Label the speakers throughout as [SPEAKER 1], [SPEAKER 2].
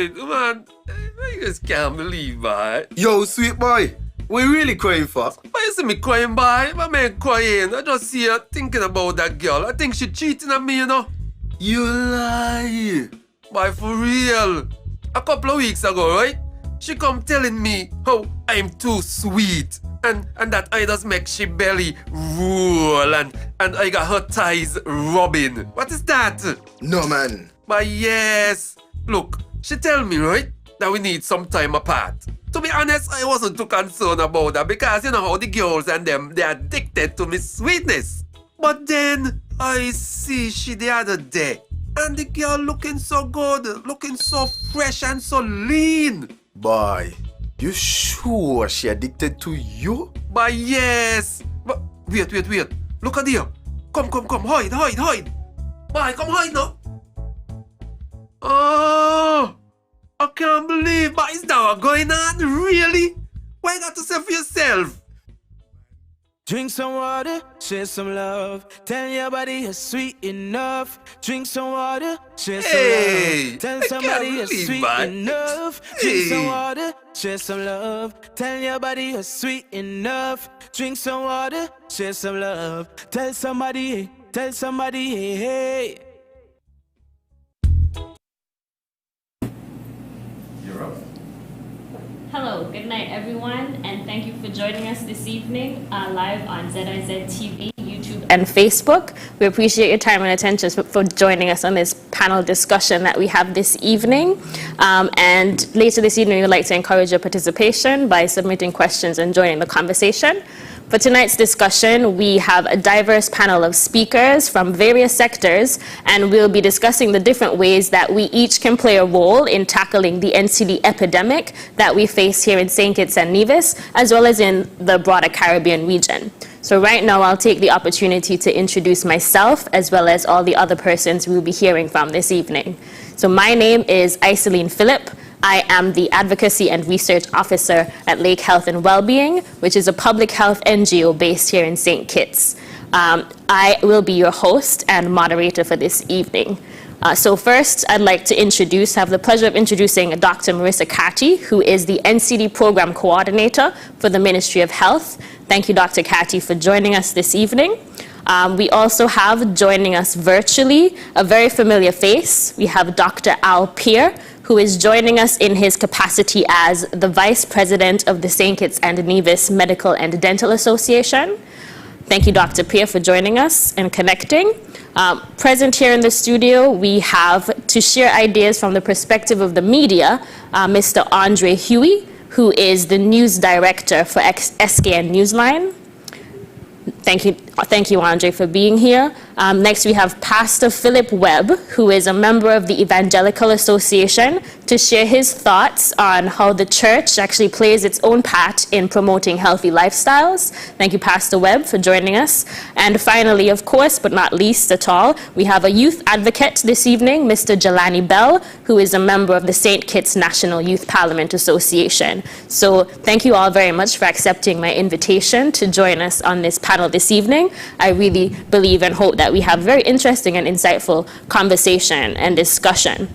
[SPEAKER 1] man, I just can't believe, boy.
[SPEAKER 2] Yo, sweet boy, what you really crying for?
[SPEAKER 1] Why you see me crying, boy? My man crying. I just see her thinking about that girl. I think she cheating on me, you know.
[SPEAKER 2] You lie.
[SPEAKER 1] Boy, for real. A couple of weeks ago, right? She come telling me how I'm too sweet. And that I just make she belly roll and I got her thighs rubbing. What is that?
[SPEAKER 2] No, man.
[SPEAKER 1] But yes. Look, she tell me, right, that we need some time apart. To be honest, I wasn't too concerned about that because you know how the girls and them, they're addicted to me sweetness. But then I see she the other day. And the girl looking so good, looking so fresh and so lean.
[SPEAKER 2] Boy, you sure she addicted to you?
[SPEAKER 1] But yes. But wait. Look at here. Come. Hide. Boy, come hide now. Oh, I can't believe. But is that what going on? Really? Why you got to say for yourself?
[SPEAKER 3] Drink some water, share some love. Tell your body you're sweet enough. Drink some water, share some love. Tell somebody you're sweet enough. Drink some water, share some love. Tell your body you're sweet enough. Drink some water, share some love. Tell somebody, hey.
[SPEAKER 4] Hello, good night everyone, and thank you for joining us this evening live on ZIZ TV, YouTube, and Facebook. We appreciate your time and attention for joining us on this panel discussion that we have this evening. And later this evening, we'd like to encourage your participation by submitting questions and joining the conversation. For tonight's discussion, we have a diverse panel of speakers from various sectors, and we'll be discussing the different ways that we each can play a role in tackling the NCD epidemic that we face here in St. Kitts and Nevis, as well as in the broader Caribbean region. So right now, I'll take the opportunity to introduce myself, as well as all the other persons we'll be hearing from this evening. So my name is Isalean Phillip. I am the Advocacy and Research Officer at Lake Health and Wellbeing, which is a public health NGO based here in St. Kitts. I will be your host and moderator for this evening. So first, I'd like to have the pleasure of introducing Dr. Marissa Carty, who is the NCD Program Coordinator for the Ministry of Health. Thank you, Dr. Carty, for joining us this evening. We also have joining us virtually a very familiar face. We have Dr. Pierre, who is joining us in his capacity as the Vice President of the St. Kitts and Nevis Medical and Dental Association. Thank you, Dr. Pierre, for joining us and connecting. Present here in the studio, we have, to share ideas from the perspective of the media, Mr. Huie, who is the News Director for SKN Newsline. Thank you, Andre, for being here. Next, we have Pastor Philip Webbe, who is a member of the Evangelical Association, to share his thoughts on how the church actually plays its own part in promoting healthy lifestyles. Thank you, Pastor Webbe, for joining us. And finally, of course, but not least at all, we have a youth advocate this evening, Mr. Jalanie Belle, who is a member of the St. Kitts National Youth Parliament Association. So thank you all very much for accepting my invitation to join us on this panel this evening. I really believe and hope that we have very interesting and insightful conversation and discussion.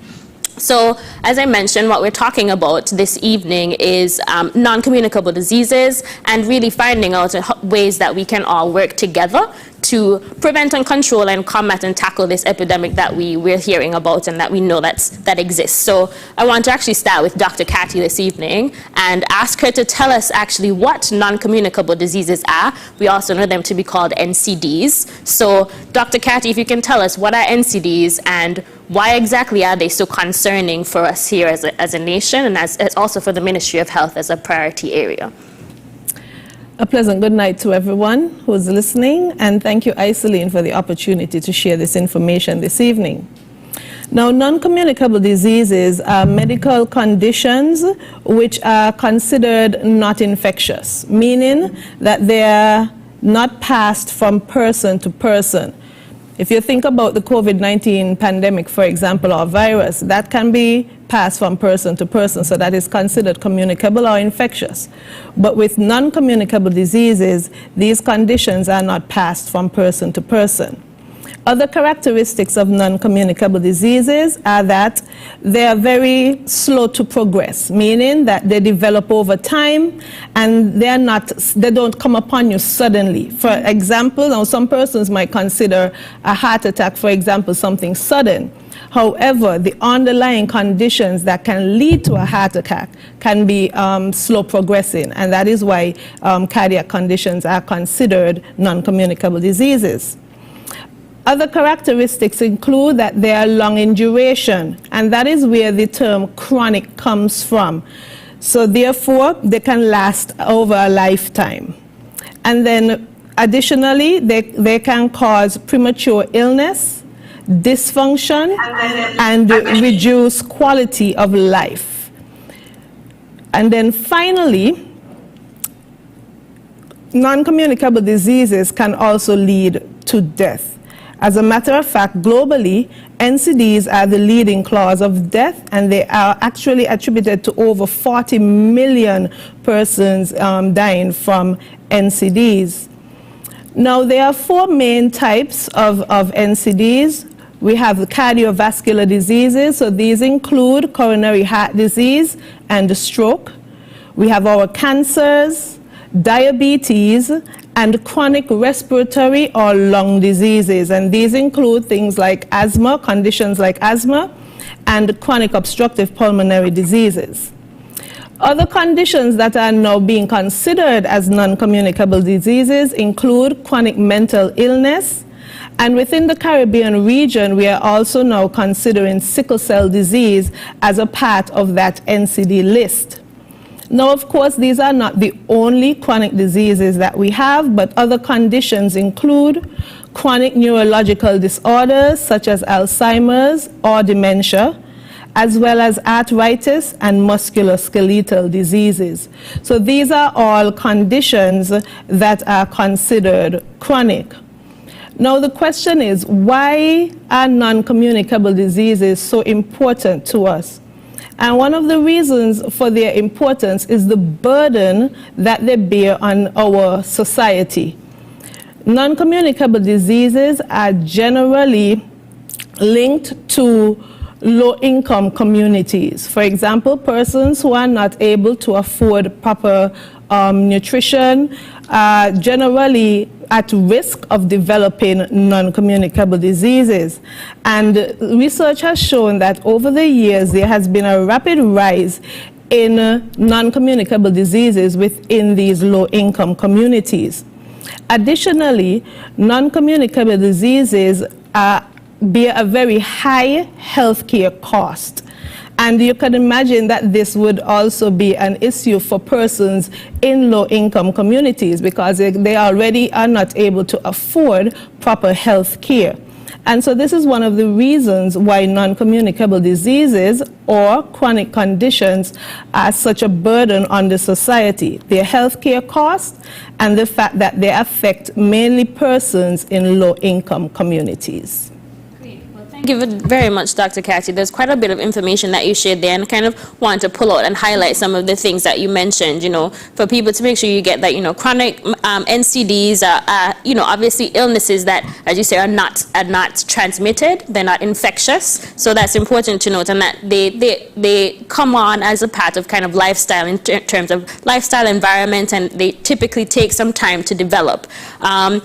[SPEAKER 4] So, as I mentioned, what we're talking about this evening is non-communicable diseases and really finding out ways that we can all work together to prevent and control and combat and tackle this epidemic that we're hearing about and that we know that exists. So I want to actually start with Dr. Carty this evening and ask her to tell us actually what non-communicable diseases are. We also know them to be called NCDs. So Dr. Carty, if you can tell us what are NCDs and why exactly are they so concerning for us here as a nation and as also for the Ministry of Health as a priority area?
[SPEAKER 5] A pleasant good night to everyone who's listening, and thank you, Isalean, for the opportunity to share this information this evening. Now, non-communicable diseases are medical conditions which are considered not infectious, meaning that they are not passed from person to person. If you think about the COVID-19 pandemic, for example, or virus, that can be passed from person to person, so that is considered communicable or infectious. But with non-communicable diseases, these conditions are not passed from person to person. Other characteristics of non-communicable diseases are that they are very slow to progress, meaning that they develop over time and they don't come upon you suddenly. For example, now some persons might consider a heart attack, for example, something sudden. However, the underlying conditions that can lead to a heart attack can be slow progressing, and that is why cardiac conditions are considered non-communicable diseases. Other characteristics include that they are long in duration, and that is where the term chronic comes from. So therefore, they can last over a lifetime. And then additionally, they can cause premature illness, dysfunction, and reduce quality of life. And then finally, non-communicable diseases can also lead to death. As a matter of fact, globally, NCDs are the leading cause of death, and they are actually attributed to over 40 million persons dying from NCDs. Now, there are four main types of NCDs. We have the cardiovascular diseases, so these include coronary heart disease and stroke. We have our cancers, diabetes, and chronic respiratory or lung diseases. And these include things like asthma, conditions like asthma, and chronic obstructive pulmonary diseases. Other conditions that are now being considered as non-communicable diseases include chronic mental illness, and within the Caribbean region, we are also now considering sickle cell disease as a part of that NCD list. Now, of course, these are not the only chronic diseases that we have, but other conditions include chronic neurological disorders such as Alzheimer's or dementia, as well as arthritis and musculoskeletal diseases. So these are all conditions that are considered chronic. Now, the question is, why are non-communicable diseases so important to us? And one of the reasons for their importance is the burden that they bear on our society. Non-communicable diseases are generally linked to low-income communities. For example, persons who are not able to afford proper nutrition are generally at risk of developing non-communicable diseases. And research has shown that over the years there has been a rapid rise in non-communicable diseases within these low-income communities. Additionally, non-communicable diseases bear a very high healthcare cost. And you can imagine that this would also be an issue for persons in low-income communities because they already are not able to afford proper health care. And so this is one of the reasons why non-communicable diseases or chronic conditions are such a burden on the society. Their healthcare costs and the fact that they affect mainly persons in low-income communities.
[SPEAKER 4] Thank you very much, Dr. Carty. There's quite a bit of information that you shared there, and I kind of want to pull out and highlight some of the things that you mentioned, for people to make sure you get that, chronic NCDs are, obviously illnesses that, as you say, are not transmitted, they're not infectious, so that's important to note, and that they come on as a part of kind of lifestyle in terms of lifestyle environment, and they typically take some time to develop. And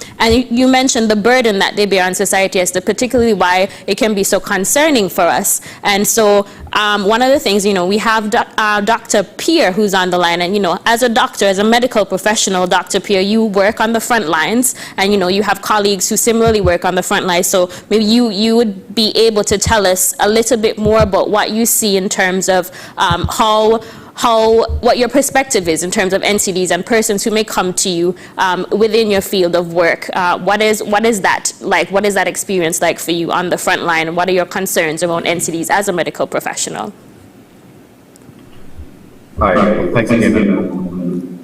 [SPEAKER 4] you mentioned the burden that they bear on society as to particularly why it can be so concerning for us. And so one of the things, we have Dr. Pierre who's on the line, and as a doctor, as a medical professional, Dr. Pierre, you work on the front lines, and you have colleagues who similarly work on the front lines, so maybe you would be able to tell us a little bit more about what you see in terms of what your perspective is in terms of NCDs and persons who may come to you within your field of work. What is that like? What is that experience like for you on the front line? What are your concerns around NCDs as a medical professional?
[SPEAKER 6] Hi, thanks again.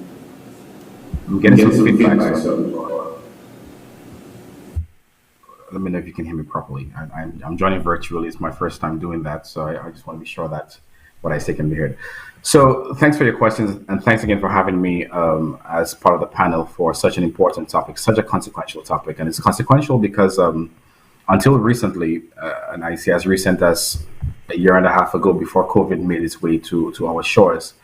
[SPEAKER 6] I'm getting some feedback, so let me know if you can hear me properly. I'm joining virtually. It's my first time doing that, so I just want to be sure that what I say can be heard. So thanks for your questions, and thanks again for having me as part of the panel for such an important topic, such a consequential topic. And it's consequential because until recently, and I say as recent as a year and a half ago, before COVID made its way to our shores,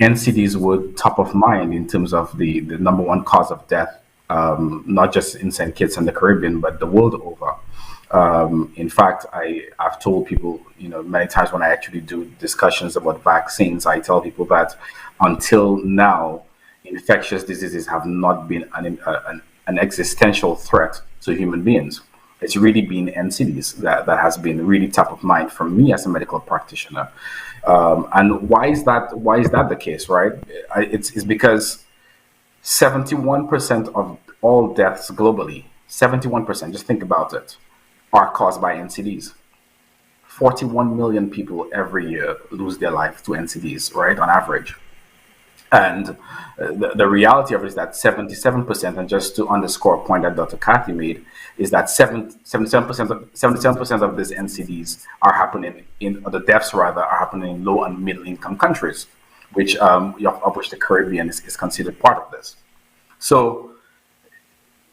[SPEAKER 6] NCDs were top of mind in terms of the number one cause of death, not just in St. Kitts and the Caribbean, but the world over. In fact, I've told people, many times when I actually do discussions about vaccines, I tell people that until now, infectious diseases have not been an existential threat to human beings. It's really been NCDs that has been really top of mind for me as a medical practitioner. And why is that? Why is that the case, right? It's because 71% of all deaths globally, 71%, just think about it, are caused by NCDs. 41 million people every year lose their life to NCDs, right, on average. And the reality of it is that 77%, and just to underscore a point that Dr. Carty made, is that 77% of these NCDs are happening the deaths rather, are happening in low and middle income countries, of which the Caribbean is considered part of this. So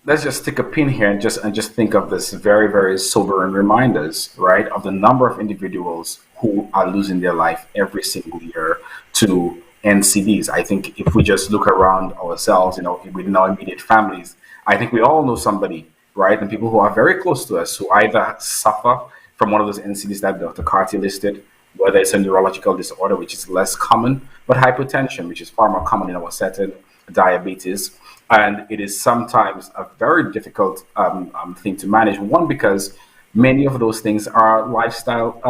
[SPEAKER 6] let's just stick a pin here and just think of this very, very sobering reminders, right, of the number of individuals who are losing their life every single year to NCDs. I think if we just look around ourselves, within our immediate families, I think we all know somebody, right, and people who are very close to us who either suffer from one of those NCDs that Dr. Carty listed, whether it's a neurological disorder, which is less common, but hypertension, which is far more common in our setting, diabetes, and it is sometimes a very difficult thing to manage. One, because many of those things are lifestyle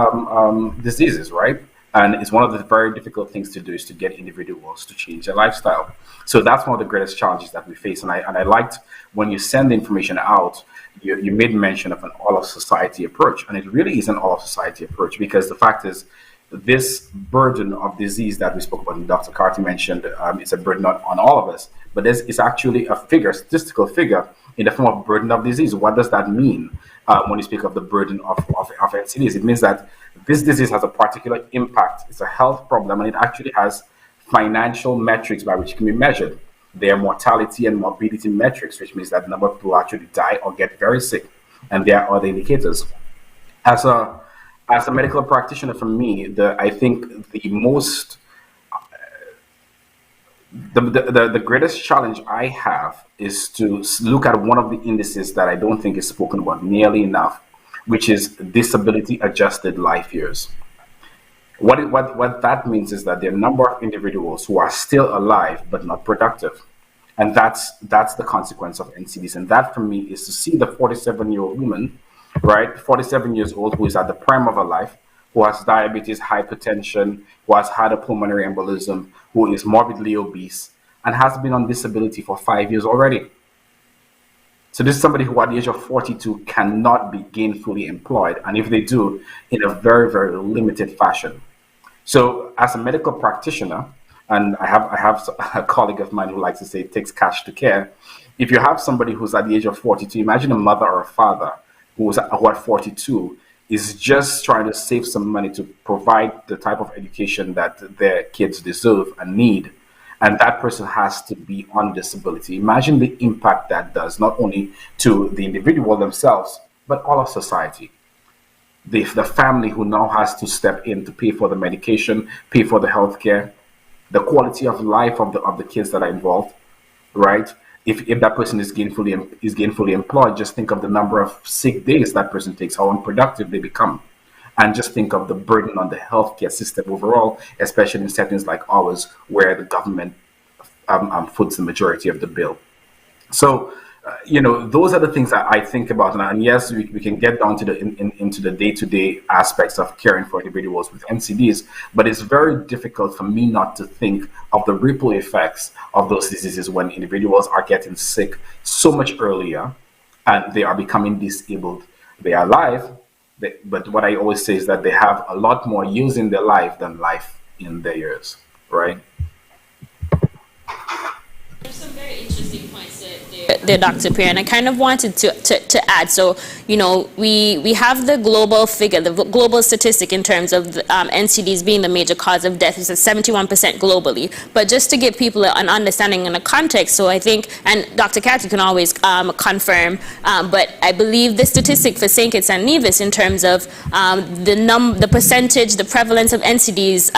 [SPEAKER 6] diseases, right? And it's one of the very difficult things to do is to get individuals to change their lifestyle. So that's one of the greatest challenges that we face. And I liked when you send the information out, you made mention of an all-of-society approach. And it really is an all-of-society approach, because the fact is, this burden of disease that we spoke about and Dr. Carty mentioned, it's a burden on all of us. But it's actually a statistical figure in the form of burden of disease. What does that mean when you speak of the burden of NCDs? It means that this disease has a particular impact. It's a health problem, and it actually has financial metrics by which it can be measured. There are mortality and morbidity metrics, which means that the number of people actually die or get very sick. And there are other indicators. As a medical practitioner, for me, I think the most the greatest challenge I have is to look at one of the indices that I don't think is spoken about nearly enough, which is disability adjusted life years. What that means is that there are a number of individuals who are still alive but not productive. And that's the consequence of NCDs. And that for me is to see the 47-year-old woman, right, 47 years old, who is at the prime of her life, who has diabetes, hypertension, who has had a pulmonary embolism, who is morbidly obese, and has been on disability for 5 years already. So this is somebody who at the age of 42 cannot be gainfully employed, and if they do, in a very, very limited fashion. So as a medical practitioner, and I have a colleague of mine who likes to say it takes cash to care. If you have somebody who's at the age of 42, imagine a mother or a father who at 42 is just trying to save some money to provide the type of education that their kids deserve and need. And that person has to be on disability. Imagine the impact that does, not only to the individual themselves, but all of society. The family who now has to step in to pay for the medication, pay for the healthcare, the quality of life of the kids that are involved, right? If that person is gainfully employed, just think of the number of sick days that person takes, how unproductive they become. And just think of the burden on the healthcare system overall, especially in settings like ours, where the government foots the majority of the bill. So, those are the things that I think about. And yes, we can get down to into the day-to-day aspects of caring for individuals with NCDs, but it's very difficult for me not to think of the ripple effects of those diseases when individuals are getting sick so much earlier and they are becoming disabled. They are alive, but what I always say is that they have a lot more years in their life than life in their years, right?
[SPEAKER 4] There's some very interesting interesting points there, Dr. Pierre, and I kind of wanted to add. So, you know, we have the global figure, the global statistic in terms of NCDs being the major cause of death. It's at 71% globally. But just to give people an understanding and a context, so I think, and Dr. Carty can always confirm, but I believe the statistic for St. Kitts and Nevis in terms of the percentage, the prevalence of NCDs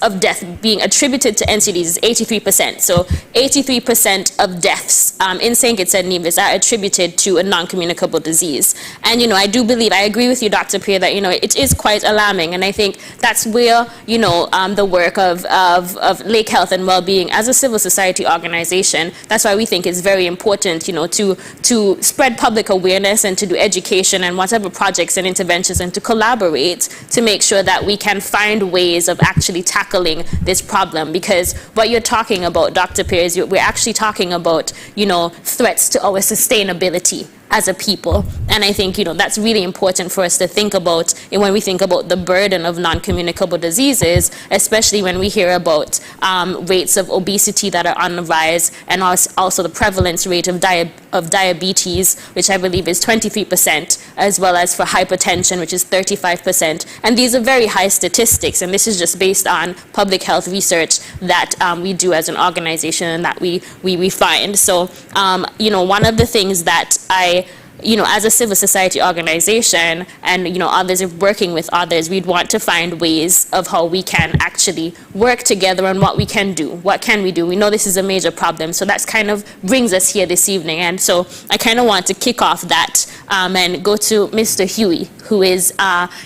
[SPEAKER 4] of death being attributed to NCDs is 83%. So 83% of deaths in St. Kitts and Nevis are attributed to a non-communicable disease. And, you know, I do believe, I agree with you, Dr. Pierre, that, you know, it is quite alarming. And I think that's where, you know, the work of Lake Health and Wellbeing as a civil society organization, that's why we think it's very important, you know, to spread public awareness and to do education and whatever projects and interventions and to collaborate to make sure that we can find ways of actually tackling this problem. Because what you're talking about, Dr. Pierre, is we're actually talking about, you know, threats to our sustainability as a people. And I think, you know, that's really important for us to think about when we think about the burden of non-communicable diseases, especially when we hear about rates of obesity that are on the rise, and also the prevalence rate of diabetes, which I believe is 23%, as well as for hypertension, which is 35%. And these are very high statistics, and this is just based on public health research that we do as an organization and that we find. So, you know, one of the things that you know, as a civil society organization and, you know, others working with others, we'd want to find ways of how we can actually work together on what we can do. What can we do? We know this is a major problem, so that's kind of brings us here this evening. And so I kind of want to kick off that and go to Mr. Huie, who is,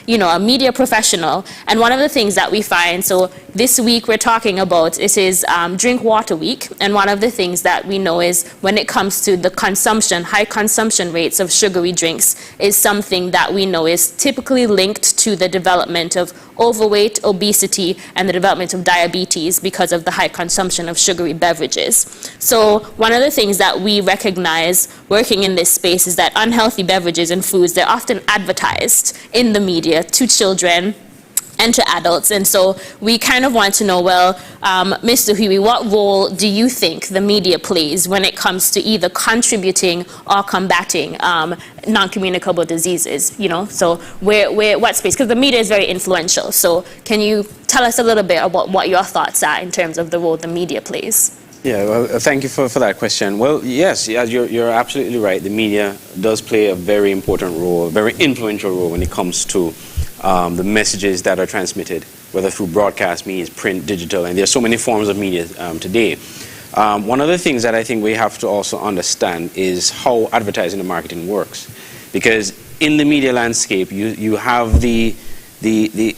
[SPEAKER 4] you know, a media professional. And one of the things that we find, so this week we're talking about, this is Drink Water Week, and one of the things that we know is when it comes to the consumption, high consumption rates of sugary drinks is something that we know is typically linked to the development of overweight, obesity, and the development of diabetes because of the high consumption of sugary beverages. So one of the things that we recognize working in this space is that unhealthy beverages and foods, they're often advertised in the media to children and to adults. And so we kind of want to know, well, Mr. Huie, what role do you think the media plays when it comes to either contributing or combating non-communicable diseases, you know? So what space? Because the media is very influential. So can you tell us a little bit about what your thoughts are in terms of the role the media plays?
[SPEAKER 7] Yeah, well, thank you for that question. Well, yes, you're absolutely right. The media does play a very important role, a very influential role when it comes to the messages that are transmitted, whether through broadcast means, print, digital, and there are so many forms of media today. One of the things that I think we have to also understand is how advertising and marketing works. Because in the media landscape, you have the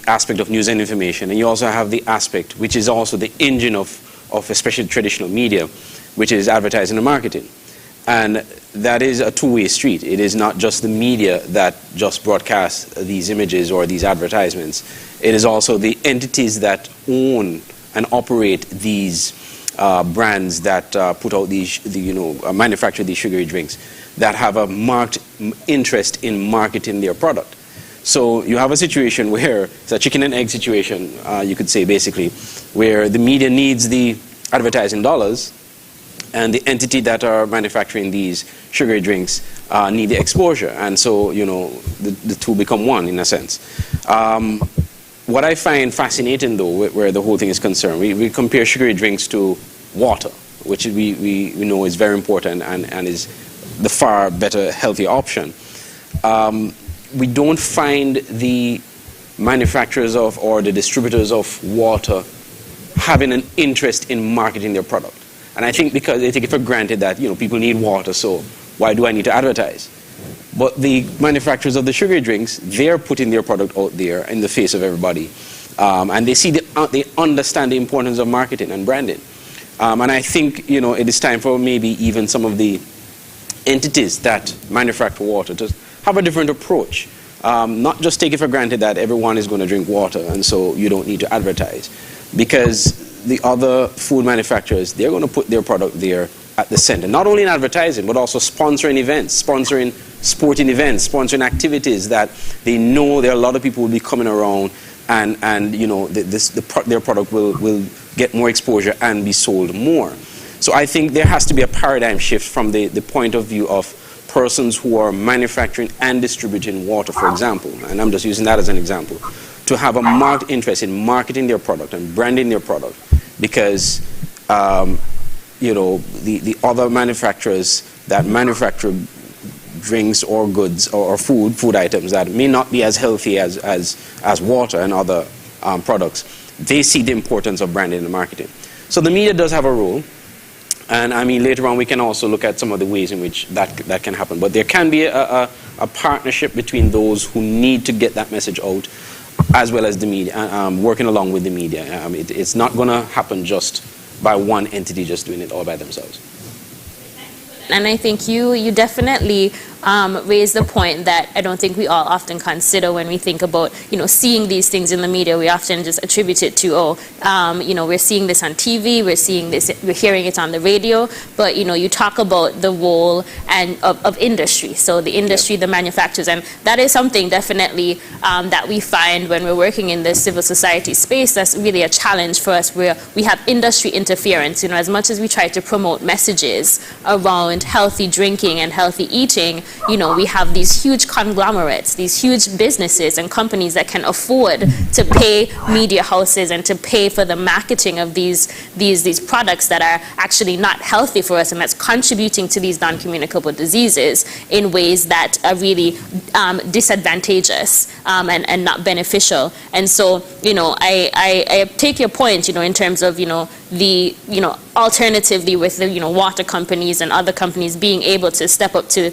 [SPEAKER 7] aspect of news and information, and you also have the aspect, which is also the engine of especially traditional media, which is advertising and marketing. And that is a two-way street. It is not just the media that just broadcasts these images or these advertisements. It is also the entities that own and operate these brands that put out these, manufacture these sugary drinks, that have a marked interest in marketing their product. So you have a situation where it's a chicken and egg situation, you could say basically, where the media needs the advertising dollars, and the entity that are manufacturing these sugary drinks need the exposure. And so, the two become one in a sense. What I find fascinating, though, where the whole thing is concerned, we compare sugary drinks to water, which we know is very important and is the far better, healthier option. We don't find the manufacturers of or the distributors of water having an interest in marketing their product. And I think because they take it for granted that, people need water, so why do I need to advertise? But the manufacturers of the sugary drinks, they're putting their product out there in the face of everybody. And they see they understand the importance of marketing and branding. And I think, it is time for maybe even some of the entities that manufacture water to have a different approach. Not just take it for granted that everyone is going to drink water and so you don't need to advertise. Because the other food manufacturers, they're going to put their product there at the center. Not only in advertising, but also sponsoring events, sponsoring sporting events, sponsoring activities that they know there are a lot of people will be coming around and their product will get more exposure and be sold more. So I think there has to be a paradigm shift from the point of view of persons who are manufacturing and distributing water, for example, and I'm just using that as an example, to have a marked interest in marketing their product and branding their product, because the other manufacturers that manufacture drinks or goods or food items that may not be as healthy as water and other products, they see the importance of branding and marketing. So the media does have a role. And I mean, later on, we can also look at some of the ways in which that can happen. But there can be a partnership between those who need to get that message out, as well as the media, working along with the media. It's not going to happen just by one entity just doing it all by themselves.
[SPEAKER 4] And I think you definitely raised the point that I don't think we all often consider when we think about, seeing these things in the media. We often just attribute it to, we're seeing this on TV, we're hearing it on the radio. But, you talk about the role of industry. So the industry, the manufacturers, and that is something definitely that we find when we're working in the civil society space. That's really a challenge for us, where we have industry interference. As much as we try to promote messages around healthy drinking and healthy eating, we have these huge conglomerates, these huge businesses and companies that can afford to pay media houses and to pay for the marketing of these products that are actually not healthy for us, and that's contributing to these non-communicable diseases in ways that are really disadvantageous and not beneficial. And so, I take your point, in terms of, alternatively with the, water companies and other companies being able to step up to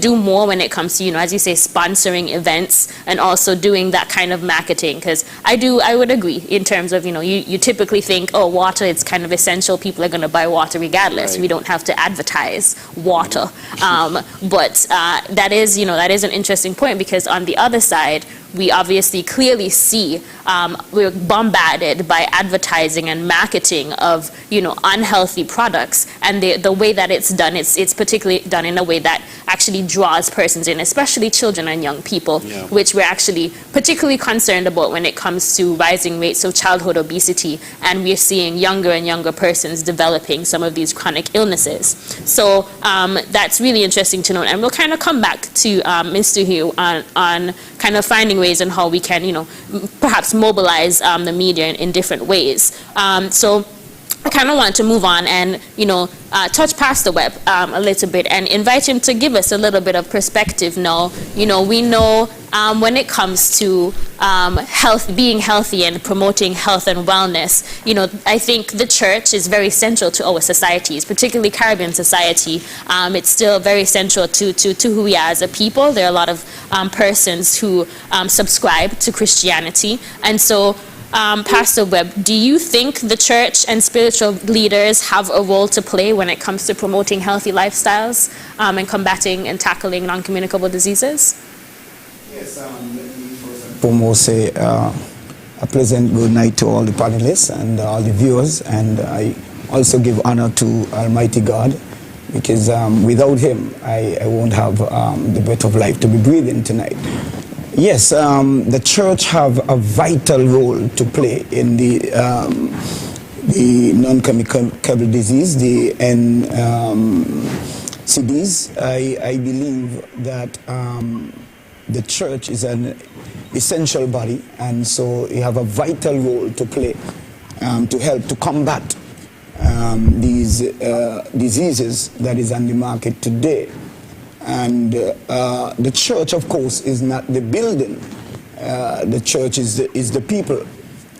[SPEAKER 4] do more when it comes to, as you say, sponsoring events and also doing that kind of marketing. Because I would agree in terms of, you typically think, oh, water, it's kind of essential. People are going to buy water regardless. Right. We don't have to advertise water. But that is an interesting point, because on the other side, we obviously clearly see we're bombarded by advertising and marketing of unhealthy products, and the way that it's done, it's particularly done in a way that actually draws persons in, especially children and young people, which we're actually particularly concerned about when it comes to rising rates of childhood obesity, and we're seeing younger and younger persons developing some of these chronic illnesses. So that's really interesting to note, and we'll kind of come back to Mr. Huie on kind of finding ways and how we can, perhaps mobilize the media in different ways. So I kind of want to move on and, touch Pastor Webb a little bit and invite him to give us a little bit of perspective now. We know when it comes to being healthy and promoting health and wellness, I think the church is very central to our societies, particularly Caribbean society. It's still very central to who we are as a people. There are a lot of persons who subscribe to Christianity. And so, Pastor Webb, do you think the church and spiritual leaders have a role to play when it comes to promoting healthy lifestyles and combating and tackling non-communicable diseases?
[SPEAKER 8] Yes, let me first and foremost say a pleasant good night to all the panelists and all the viewers, and I also give honor to Almighty God, because without Him I won't have the breath of life to be breathing tonight. Yes, the church have a vital role to play in the non-communicable disease, the NCDs. I believe that the church is an essential body, and so you have a vital role to play to help to combat these diseases that is on the market today. And the church, of course, is not the building. The church is the people.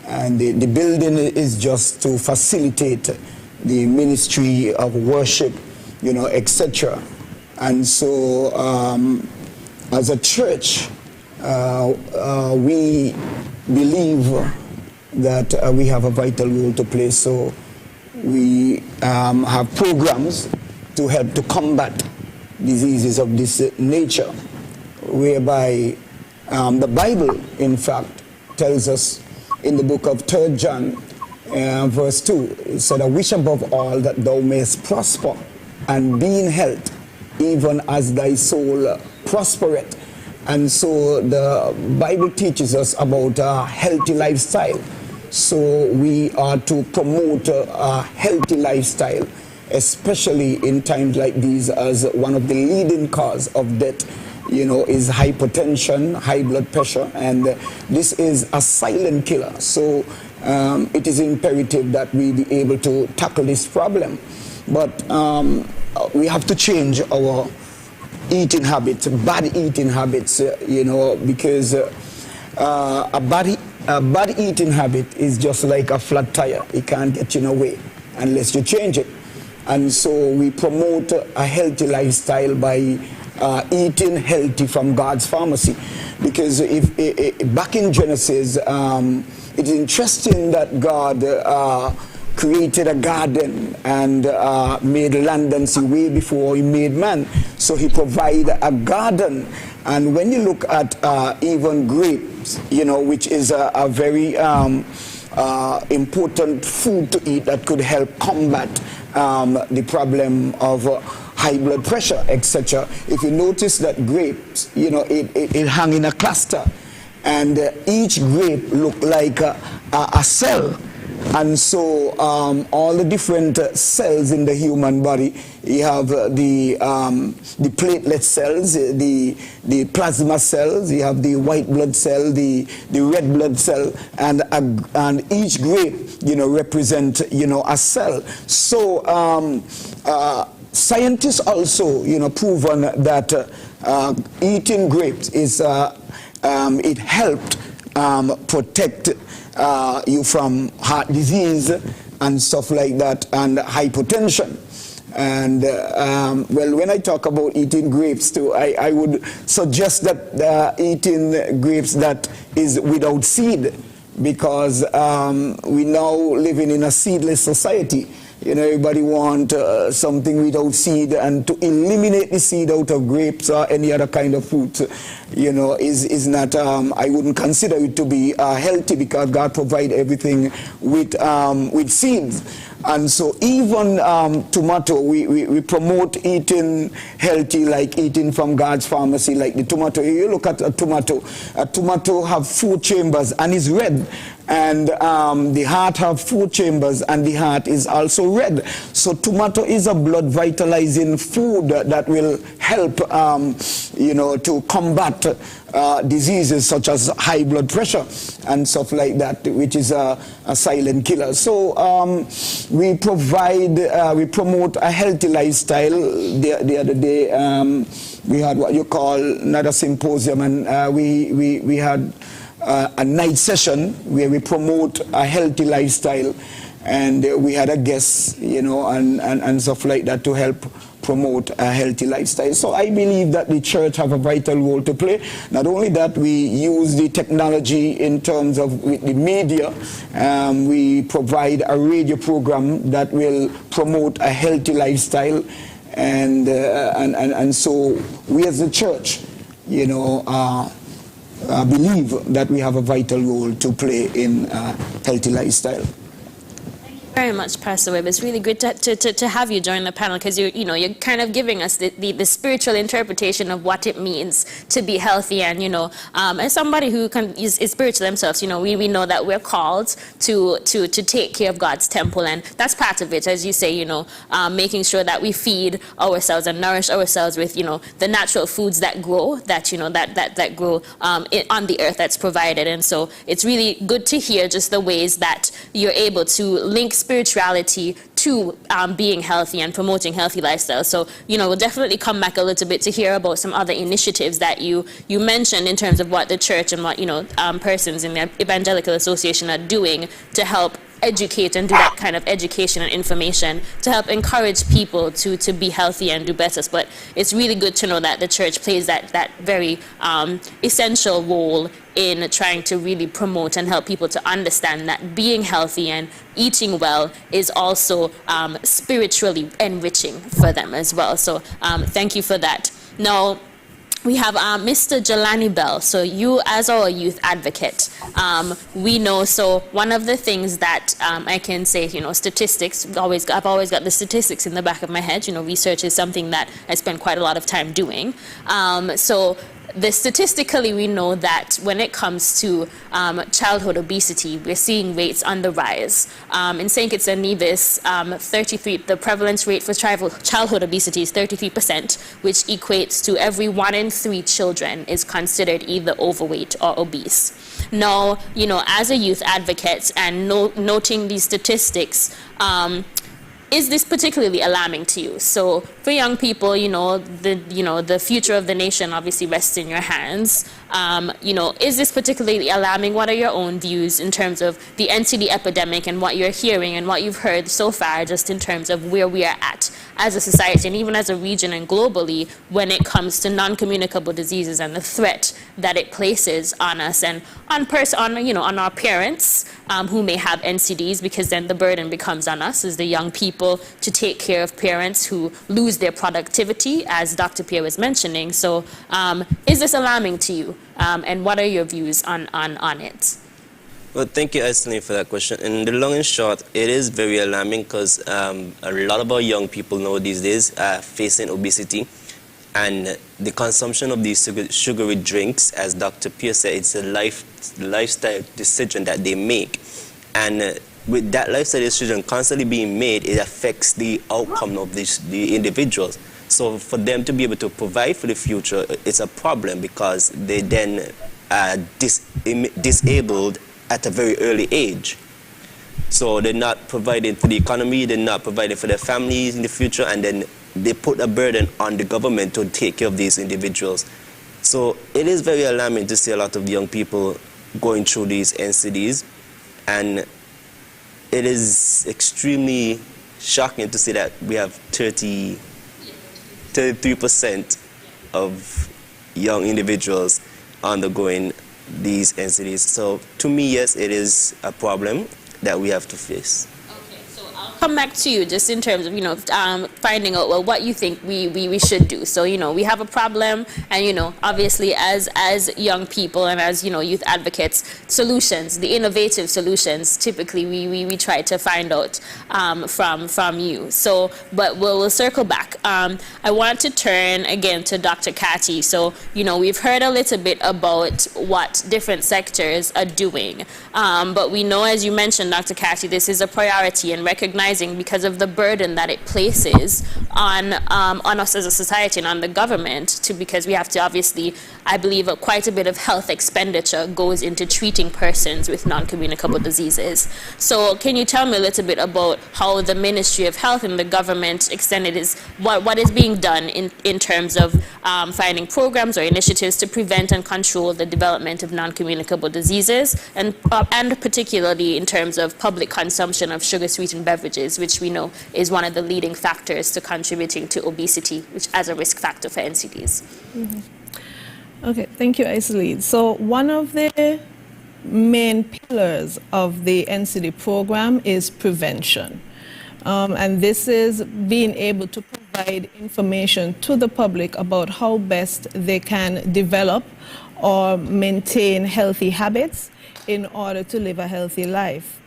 [SPEAKER 8] And the building is just to facilitate the ministry of worship, etc. And so, as a church, we believe that we have a vital role to play. So we have programs to help to combat diseases of this nature, whereby the Bible, in fact, tells us in the book of 3 John, verse 2, it said, "I wish above all that thou mayest prosper and be in health, even as thy soul prospereth." And so the Bible teaches us about a healthy lifestyle. So we are to promote a healthy lifestyle. especially in times like these, as one of the leading cause of death, is hypertension, high blood pressure, and this is a silent killer. So it is imperative that we be able to tackle this problem. But we have to change our eating habits, bad eating habits, because a bad eating habit is just like a flat tire. It can't get you nowhere unless you change it. And so we promote a healthy lifestyle by eating healthy from God's pharmacy. Because back in Genesis, it's interesting that God created a garden and made land and sea way before he made man. So he provided a garden. And when you look at even grapes, which is a very important food to eat that could help combat the problem of high blood pressure, etc. If you notice that grapes, it hang in a cluster, and each grape look like a cell. And so all the different cells in the human body, you have the platelet cells, the plasma cells, you have the white blood cell, the red blood cell, and each grape, represent, a cell. So scientists also, proven that eating grapes is it helped protect you from heart disease and stuff like that, and hypertension. And well, when I talk about eating grapes too, I would suggest that eating grapes that is without seed, because we now living in a seedless society. Everybody want something without seed, and to eliminate the seed out of grapes or any other kind of fruit, is not, I wouldn't consider it to be healthy, because God provide everything with seeds. And so even tomato, we promote eating healthy, like eating from God's pharmacy, like the tomato. You look at a tomato have 4 chambers and is red. And the heart have 4 chambers, and the heart is also red. So tomato is a blood vitalizing food that will help, to combat diseases such as high blood pressure and stuff like that, which is a silent killer. So we promote a healthy lifestyle. The other day we had what you call another symposium, and we had a night session where we promote a healthy lifestyle, and we had a guest, and stuff like that to help promote a healthy lifestyle. So I believe that the church have a vital role to play. Not only that, we use the technology in terms of with the media. We provide a radio program that will promote a healthy lifestyle, and so we as a church, believe that we have a vital role to play in healthy lifestyle.
[SPEAKER 4] Very much, Pastor Webbe. It's really good to have you join the panel, because you're kind of giving us the spiritual interpretation of what it means to be healthy, and as somebody who is spiritual themselves, we know that we're called to take care of God's temple, and that's part of it, as you say, making sure that we feed ourselves and nourish ourselves with the natural foods that grow, that grow on the earth that's provided. And so it's really good to hear just the ways that you're able to link spirituality to being healthy and promoting healthy lifestyles. So, we'll definitely come back a little bit to hear about some other initiatives that you mentioned in terms of what the church and what, persons in the Evangelical Association are doing to help educate and do that kind of education and information to help encourage people to be healthy and do better. But it's really good to know that the church plays that very essential role in trying to really promote and help people to understand that being healthy and eating well is also spiritually enriching for them as well. So thank you for that. Now, we have Mr. Jalanie Belle. So you, as our youth advocate, we know, so one of the things that I can say, statistics, I've always got the statistics in the back of my head. Research is something that I spend quite a lot of time doing. So statistically, we know that when it comes to childhood obesity, we're seeing rates on the rise. In St. Kitts and Nevis, the prevalence rate for childhood obesity is 33%, which equates to every 1 in 3 children is considered either overweight or obese. Now, as a youth advocate and noting these statistics, is this particularly alarming to you? So for young people, the future of the nation obviously rests in your hands. Is this particularly alarming? What are your own views in terms of the NCD epidemic and what you're hearing and what you've heard so far, just in terms of where we are at as a society and even as a region and globally when it comes to non-communicable diseases and the threat that it places on us and on our parents who may have NCDs, because then the burden becomes on us as the young people to take care of parents who lose their productivity, as Dr. Pierre was mentioning. So is this alarming to you? And what are your views on it?
[SPEAKER 9] Well, thank you, Isalean, for that question. In the long and short, it is very alarming because a lot of our young people now these days are facing obesity. And the consumption of these sugary drinks, as Dr. Pierre said, it's a lifestyle decision that they make. And with that lifestyle decision constantly being made, it affects the outcome of the individuals. So for them to be able to provide for the future, it's a problem because they then are disabled at a very early age. So they're not providing for the economy, they're not providing for their families in the future, and then they put a burden on the government to take care of these individuals. So it is very alarming to see a lot of young people going through these NCDs, and it is extremely shocking to see that we have 33% of young individuals undergoing these NCDs. So to me, yes, it is a problem that we have to face.
[SPEAKER 4] Come back to you just in terms of finding out what you think we should do. So we have a problem, and obviously as young people and as youth advocates, solutions, the innovative solutions, typically we try to find out from you. So but we'll circle back. I want to turn again to Dr. Carty. So we've heard a little bit about what different sectors are doing, but we know, as you mentioned, Dr. Carty, this is a priority, and recognizing because of the burden that it places on us as a society and on the government, because we have to obviously, I believe, quite a bit of health expenditure goes into treating persons with non-communicable diseases. So can you tell me a little bit about how the Ministry of Health and the government extended what is being done in terms of finding programs or initiatives to prevent and control the development of non-communicable diseases, and particularly in terms of public consumption of sugar-sweetened beverages, which we know is one of the leading factors to contributing to obesity, which as a risk factor for NCDs.
[SPEAKER 5] Mm-hmm. Okay, thank you, Isalean. So one of the main pillars of the NCD program is prevention. And this is being able to provide information to the public about how best they can develop or maintain healthy habits in order to live a healthy life.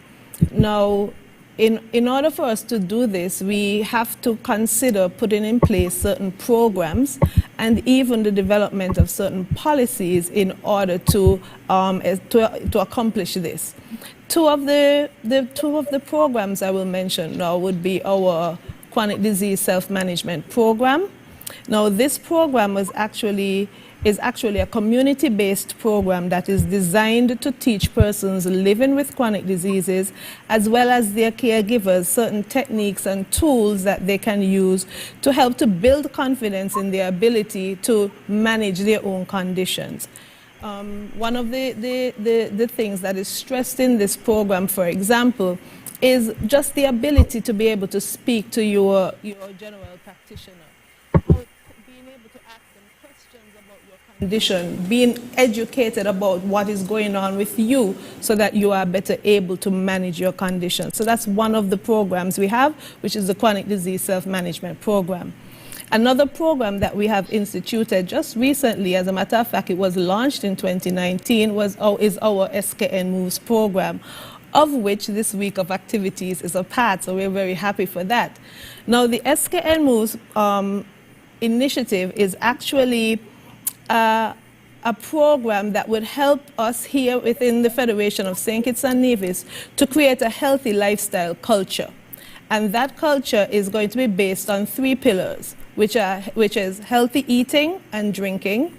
[SPEAKER 5] Now, in order for us to do this, we have to consider putting in place certain programs and even the development of certain policies in order to accomplish this. Two of the programs I will mention now would be our chronic disease self-management program. Now, this program is actually a community-based program that is designed to teach persons living with chronic diseases, as well as their caregivers, certain techniques and tools that they can use to help to build confidence in their ability to manage their own conditions. One of the things that is stressed in this program, for example, is just the ability to be able to speak to your general practitioner. Condition, being educated about what is going on with you so that you are better able to manage your condition. So that's one of the programs we have, which is the chronic disease self-management program. Another program that we have instituted just recently, as a matter of fact, it was launched in 2019, is our SKN Moves program, of which this week of activities is a part, so we're very happy for that. Now, the SKN Moves initiative is actually a program that would help us here within the Federation of St. Kitts and Nevis to create a healthy lifestyle culture. And that culture is going to be based on 3 pillars, which is healthy eating and drinking,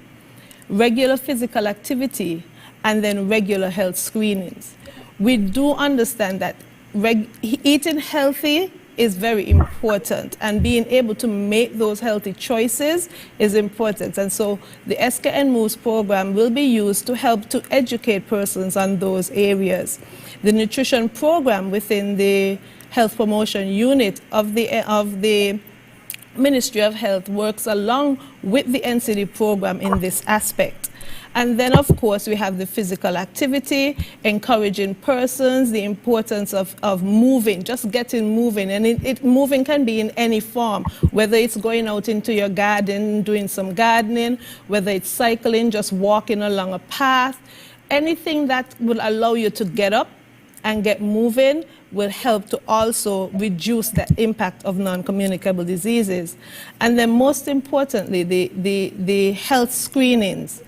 [SPEAKER 5] regular physical activity, and then regular health screenings. We do understand that eating healthy is very important, and being able to make those healthy choices is important. And so the SKN Moves program will be used to help to educate persons on those areas. The nutrition program within the Health Promotion Unit of the Ministry of Health works along with the NCD program in this aspect. And then, of course, we have the physical activity, encouraging persons, the importance of moving, just getting moving. And moving can be in any form, whether it's going out into your garden, doing some gardening, whether it's cycling, just walking along a path. Anything that will allow you to get up and get moving will help to also reduce the impact of non-communicable diseases. And then most importantly, the health screenings.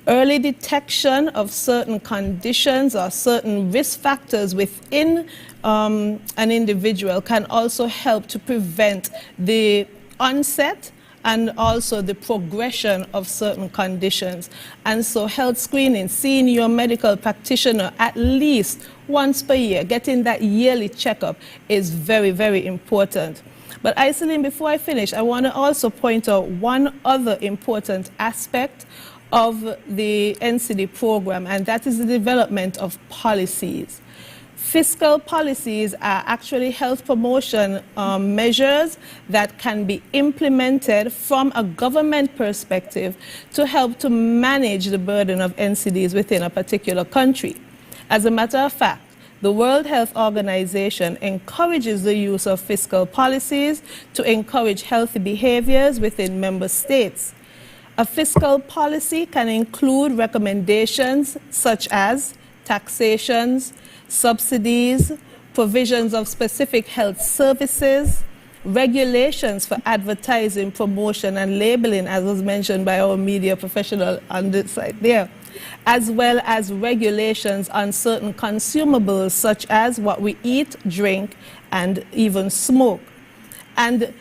[SPEAKER 5] Early detection of certain conditions or certain risk factors within an individual can also help to prevent the onset and also the progression of certain conditions. And so health screening, seeing your medical practitioner at least once per year, getting that yearly checkup is very, very important. But Isalean, before I finish, I want to also point out one other important aspect of the NCD program, and that is the development of policies. Fiscal policies are actually health promotion measures that can be implemented from a government perspective to help to manage the burden of NCDs within a particular country. As a matter of fact, the World Health Organization encourages the use of fiscal policies to encourage healthy behaviors within member states. A fiscal policy can include recommendations such as taxations, subsidies, provisions of specific health services, regulations for advertising, promotion, and labeling, as was mentioned by our media professional on the side there, as well as regulations on certain consumables such as what we eat, drink, and even smoke. And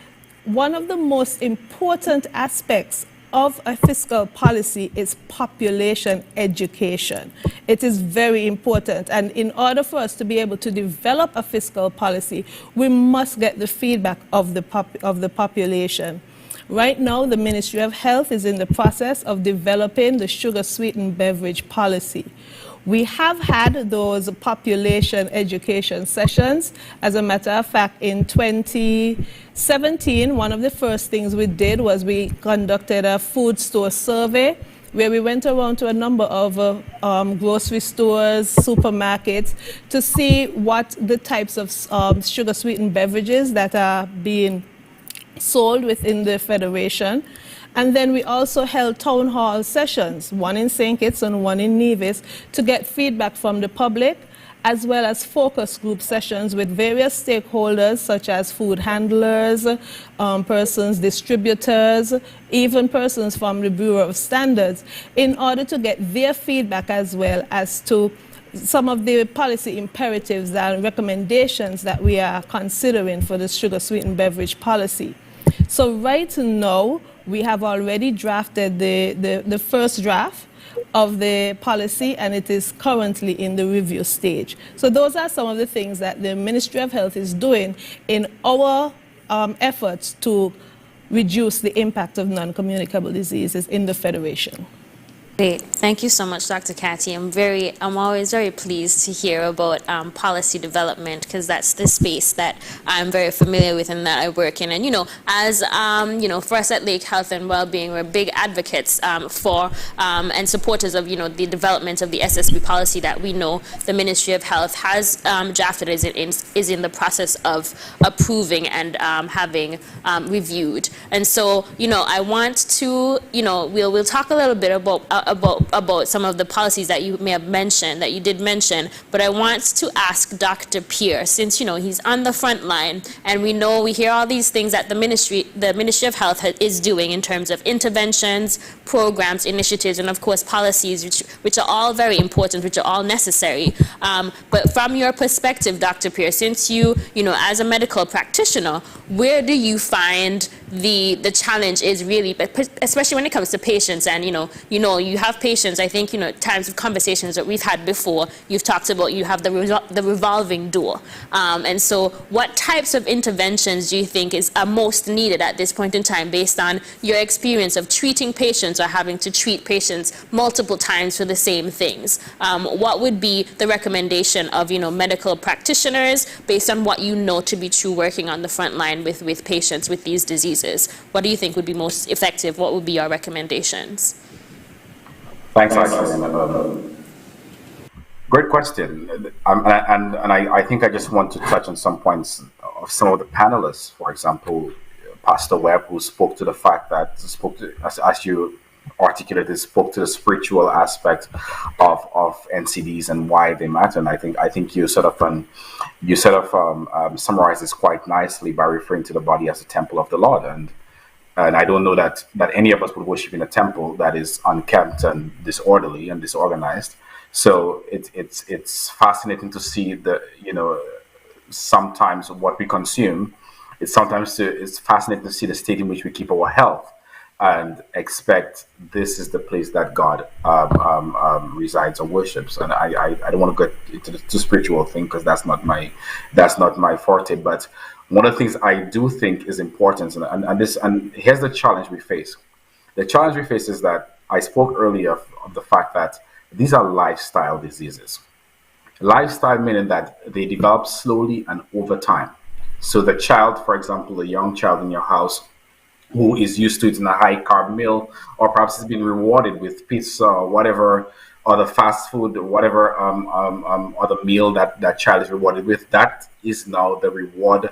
[SPEAKER 5] one of the most important aspects of a fiscal policy is population education. It is very important, and in order for us to be able to develop a fiscal policy, we must get the feedback of the population. Right now, the Ministry of Health is in the process of developing the sugar-sweetened beverage policy. We have had those population education sessions. As a matter of fact, in 2017, one of the first things we did was we conducted a food store survey where we went around to a number of grocery stores, supermarkets, to see what the types of sugar-sweetened beverages that are being sold within the Federation. And then we also held town hall sessions, one in St. Kitts and one in Nevis, to get feedback from the public, as well as focus group sessions with various stakeholders such as food handlers, persons, distributors, even persons from the Bureau of Standards, in order to get their feedback as well as to some of the policy imperatives and recommendations that we are considering for the sugar-sweetened beverage policy. So right now, we have already drafted the first draft of the policy, and it is currently in the review stage. So those are some of the things that the Ministry of Health is doing in our efforts to reduce the impact of non-communicable diseases in the Federation.
[SPEAKER 4] Great. Thank you so much, Dr. Carty. I'm always very pleased to hear about policy development, because that's the space that I'm very familiar with and that I work in. And, as, for us at Lake Health and Wellbeing, we're big advocates for and supporters of, the development of the SSB policy that we know the Ministry of Health has drafted, is in the process of approving and having reviewed. And so, I want to, we'll talk a little bit about about some of the policies that you may have mentioned, that you did mention, but I want to ask Dr. Pierre, since, he's on the front line, and we hear all these things that the Ministry of Health is doing in terms of interventions, programs, initiatives, and of course policies, which are all very important, which are all necessary. But from your perspective, Dr. Pierre, since you as a medical practitioner, where do you find the challenge is really, especially when it comes to patients? And you have patients, I think, times of conversations that we've had before, you've talked about you have the revolving door. And so what types of interventions do you think are most needed at this point in time, based on your experience of treating patients or having to treat patients multiple times for the same things? What would be the recommendation of medical practitioners based on what to be true working on the front line with patients with these diseases? What do you think would be most effective? What would be your recommendations?
[SPEAKER 6] Thanks, Isalean. Great question. And I think I just want to touch on some points of some of the panelists. For example, Pastor Webbe, who spoke to the fact that, as you articulated, spoke to the spiritual aspect of NCDs and why they matter. And I think you sort of summarized this quite nicely by referring to the body as the temple of the Lord. And I don't know that any of us would worship in a temple that is unkempt and disorderly and disorganized. So it's fascinating to see sometimes what we consume. It's fascinating to see the state in which we keep our health, and expect this is the place that God resides or worships. And I don't want to get into the too spiritual thing, because that's not my forte. But one of the things I do think is important, and here's the challenge we face. The challenge we face is that I spoke earlier of the fact that these are lifestyle diseases. Lifestyle meaning that they develop slowly and over time. So the child, for example, a young child in your house who is used to eating a high carb meal, or perhaps has been rewarded with pizza or whatever, or the fast food, or whatever or the meal that child is rewarded with, that is now the reward.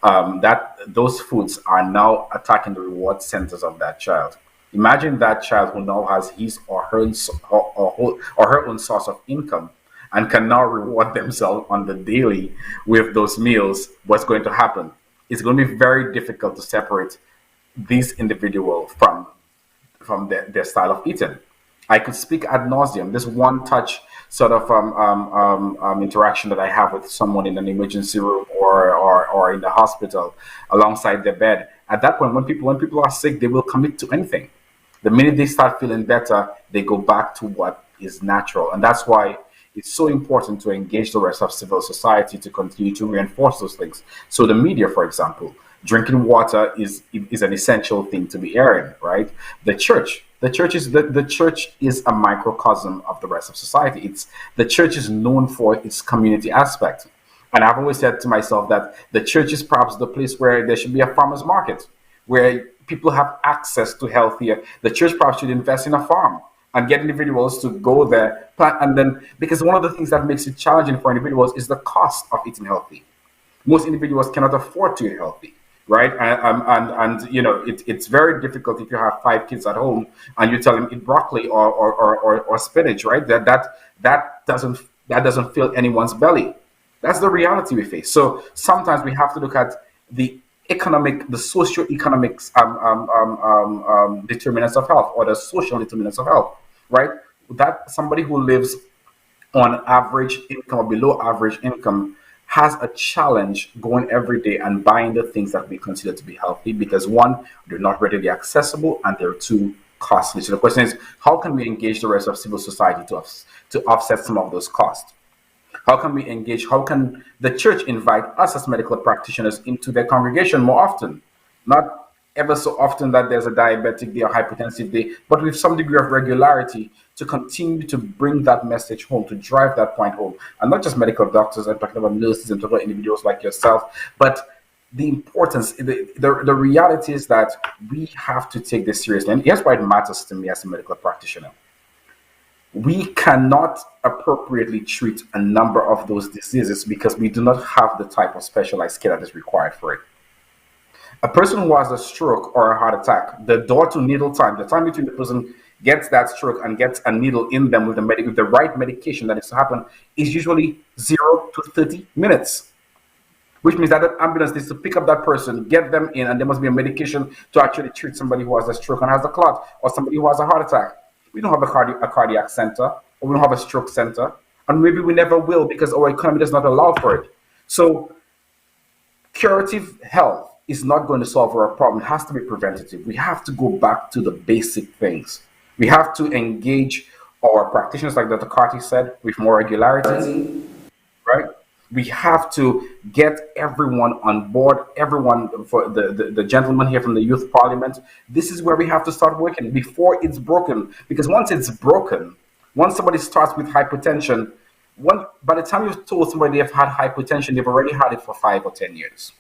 [SPEAKER 6] That those foods are now attacking the reward centers of that child. Imagine that child who now has his or her own source of income and can now reward themselves on the daily with those meals. What's going to happen? It's going to be very difficult to separate these individuals from their style of eating. I could speak ad nauseum. This one touch sort of interaction that I have with someone in an emergency room or in the hospital alongside their bed. At that point, when people are sick, they will commit to anything. The minute they start feeling better, they go back to what is natural. And that's why it's so important to engage the rest of civil society to continue to reinforce those things. So the media, for example, drinking water is an essential thing to be airing, right? The church is a microcosm of the rest of society. The church is known for its community aspect. And I've always said to myself that the church is perhaps the place where there should be a farmer's market, where people have access to healthier. The church perhaps should invest in a farm and get individuals to go there, plant, and then, because one of the things that makes it challenging for individuals is the cost of eating healthy. Most individuals cannot afford to eat healthy, right? It's very difficult if you have 5 kids at home and you tell them eat broccoli or spinach, right? That doesn't fill anyone's belly. That's the reality we face. So sometimes we have to look at the socio-economic determinants of health, or the social determinants of health, right? That somebody who lives on average income or below average income has a challenge going every day and buying the things that we consider to be healthy, because one, they're not readily accessible, and they're too costly. So the question is, how can we engage the rest of civil society to offset some of those costs? How can we engage? How can the church invite us as medical practitioners into their congregation more often? Not ever so often that there's a diabetic day or hypertensive day, but with some degree of regularity to continue to bring that message home, to drive that point home. And not just medical doctors, I'm talking about nurses and talking about individuals like yourself, but the importance, the reality is that we have to take this seriously. And here's why it matters to me as a medical practitioner. We cannot appropriately treat a number of those diseases because we do not have the type of specialized care that is required for it. A person who has a stroke or a heart attack, the door to needle time, the time between the person gets that stroke and gets a needle in them with the right medication that is to happen is usually 0 to 30 minutes. Which means that the ambulance needs to pick up that person, get them in, and there must be a medication to actually treat somebody who has a stroke and has a clot, or somebody who has a heart attack. We don't have a cardiac center, or we don't have a stroke center, and maybe we never will because our economy does not allow for it. So curative health is not going to solve our problem. It has to be preventative. We have to go back to the basic things. We have to engage our practitioners, like Dr. Carty said, with more regularity, right? We have to get everyone on board, everyone, for the gentleman here from the Youth Parliament. This is where we have to start working before it's broken. Because once it's broken, once somebody starts with hypertension, by the time you've told somebody they've had hypertension, they've already had it for 5 or 10 years.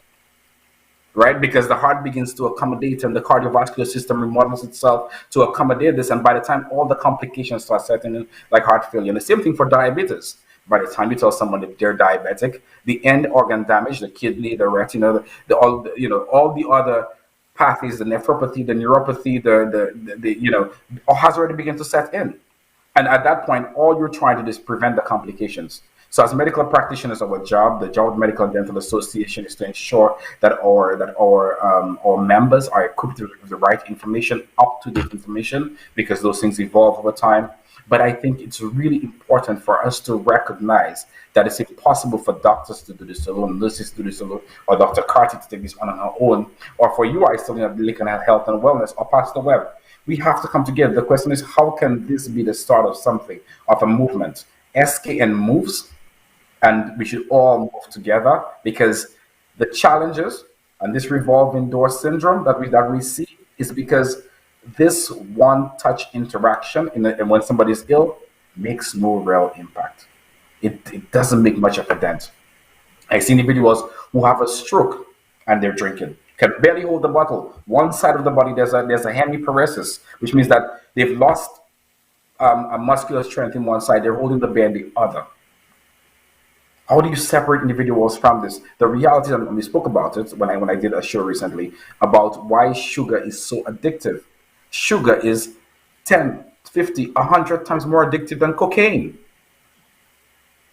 [SPEAKER 6] Right? Because the heart begins to accommodate and the cardiovascular system remodels itself to accommodate this. And by the time all the complications start setting in, like heart failure, and the same thing for diabetes. By the time you tell someone that they're diabetic, the end organ damage, the kidney, the retina, all the other pathways, the nephropathy, the neuropathy, has already begun to set in. And at that point, all you're trying to do is prevent the complications. So as medical practitioners, the job of Medical and Dental Association is to ensure that our members are equipped with the right information, up-to-date information, because those things evolve over time. But I think it's really important for us to recognize that it's impossible for doctors to do this alone, nurses to do this alone, or Dr. Carty to take this on her own, or for you, Isalean at Lincoln Health and Wellness, or Pastor Webbe. We have to come together. The question is, how can this be the start of something, of a movement? SKN moves, and we should all move together, because the challenges and this revolving door syndrome that we see is because this one-touch interaction and when somebody is ill makes no real impact. It doesn't make much of a dent. I've seen individuals who have a stroke and they're drinking, can barely hold the bottle. One side of the body, there's a hemiparesis, which means that they've lost a muscular strength in one side. They're holding the beer in the other. How do you separate individuals from this? The reality, and we spoke about it when I did a show recently about why sugar is so addictive. Sugar is 10, 50, 100 times more addictive than cocaine.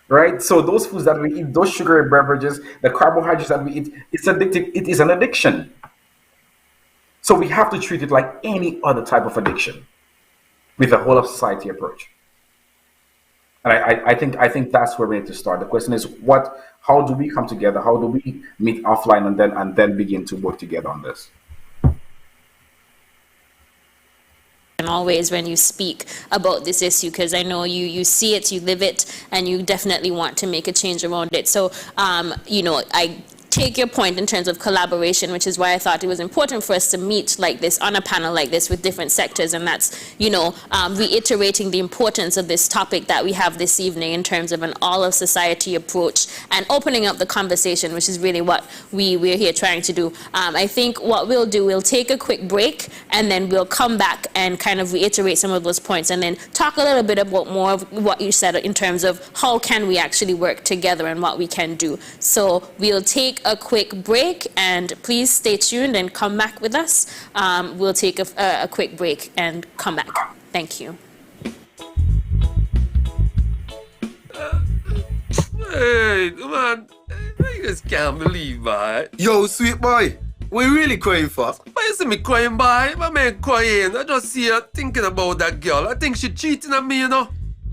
[SPEAKER 6] Right? So those foods that we eat, those sugary beverages, the carbohydrates that we eat, it's addictive. It is an addiction. So we have to treat it like any other type of addiction with a whole of society approach. And I think that's where we need to start. The question is, how do we come together? How do we meet offline and then begin to work together on this?
[SPEAKER 4] And always when you speak about this issue, because I know you see it, you live it, and you definitely want to make a change around it. So, I take your point in terms of collaboration, which is why I thought it was important for us to meet like this on a panel like this with different sectors, and that's, reiterating the importance of this topic that we have this evening in terms of an all-of-society approach and opening up the conversation, which is really what we're here trying to do. I think what we'll do, we'll take a quick break, and then we'll come back and kind of reiterate some of those points, and then talk a little bit about more of what you said in terms of how can we actually work together and what we can do. So we'll take a quick break, and please stay tuned and come back with us. We'll take a quick break and come back. Thank you.
[SPEAKER 1] Hey, man, I just can't believe that.
[SPEAKER 2] Yo, sweet boy, what you really crying for?
[SPEAKER 1] Why you see me crying, boy? What me crying? I just see her thinking about that girl. I think she cheating on me,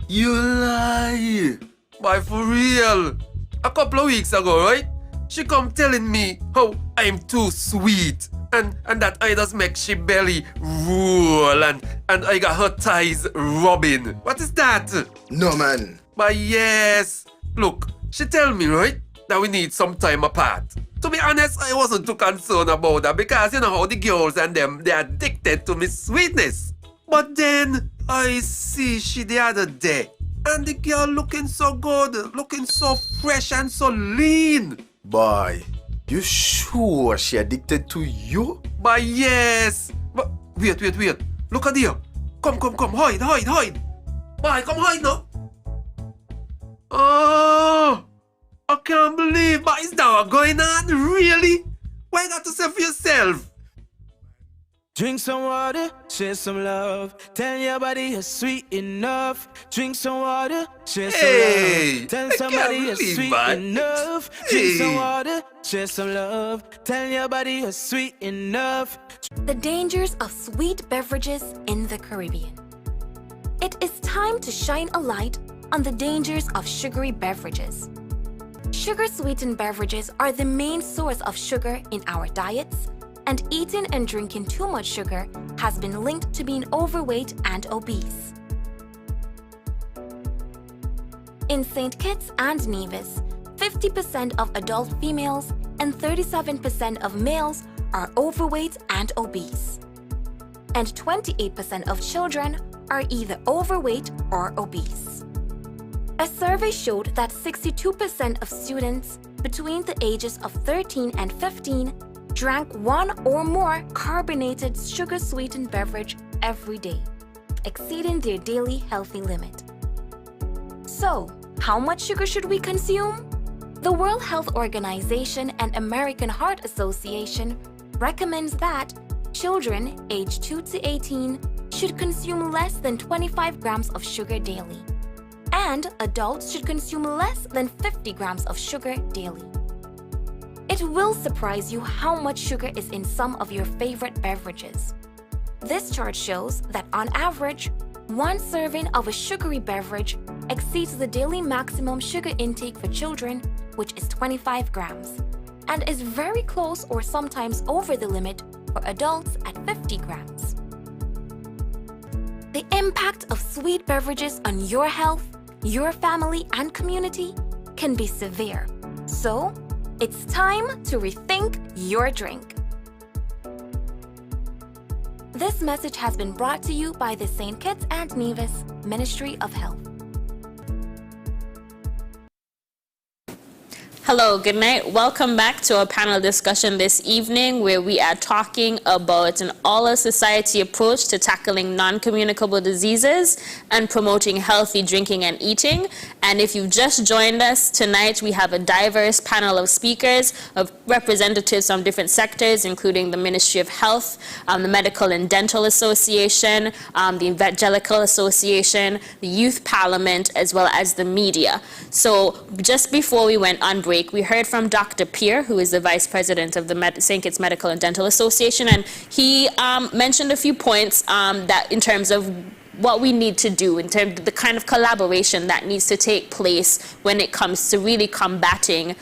[SPEAKER 2] You lie.
[SPEAKER 1] Boy, for real. A couple of weeks ago, right? She come telling me how I'm too sweet and that I just make she belly roll and I got her thighs rubbing. What is that?
[SPEAKER 2] No, man.
[SPEAKER 1] But yes. Look, she tell me, right, that we need some time apart. To be honest, I wasn't too concerned about that because you know how the girls and them, they're addicted to me sweetness. But then I see she the other day and the girl looking so good, looking so fresh and so lean.
[SPEAKER 2] Boy, you sure she addicted to you?
[SPEAKER 1] But yes. But wait. Look at here. Come. Hide. Boy, come hide now. Oh, I can't believe. But is that what going on? Really? Why you got to say for yourself?
[SPEAKER 3] Drink some water, share some love. Tell your body you're sweet enough. Drink some water, share some love. Tell somebody you're sweet enough. Drink some water, share some love. Tell your body you're sweet enough.
[SPEAKER 10] The dangers of sweet beverages in the Caribbean. It is time to shine a light on the dangers of sugary beverages. Sugar-sweetened beverages are the main source of sugar in our diets, and eating and drinking too much sugar has been linked to being overweight and obese. In St. Kitts and Nevis, 50% of adult females and 37% of males are overweight and obese. And 28% of children are either overweight or obese. A survey showed that 62% of students between the ages of 13 and 15 drank one or more carbonated sugar-sweetened beverage every day, exceeding their daily healthy limit. So, how much sugar should we consume? The World Health Organization and American Heart Association recommends that children aged 2 to 18 should consume less than 25 grams of sugar daily, and adults should consume less than 50 grams of sugar daily. It will surprise you how much sugar is in some of your favorite beverages. This chart shows that on average, one serving of a sugary beverage exceeds the daily maximum sugar intake for children, which is 25 grams, and is very close or sometimes over the limit for adults at 50 grams. The impact of sweet beverages on your health, your family, and community can be severe. So, it's time to rethink your drink. This message has been brought to you by the St. Kitts and Nevis Ministry of Health.
[SPEAKER 4] Hello, good night. Welcome back to our panel discussion this evening, where we are talking about an all-of-society approach to tackling non-communicable diseases and promoting healthy drinking and eating. And if you've just joined us tonight, we have a diverse panel of speakers, of representatives from different sectors, including the Ministry of Health, the Medical and Dental Association, the Evangelical Association, the Youth Parliament, as well as the media. So just before we went on break, we heard from Dr. Pierre, who is the Vice President of the St. Kitts Medical and Dental Association, and he mentioned a few points that in terms of what we need to do, in terms of the kind of collaboration that needs to take place when it comes to really combating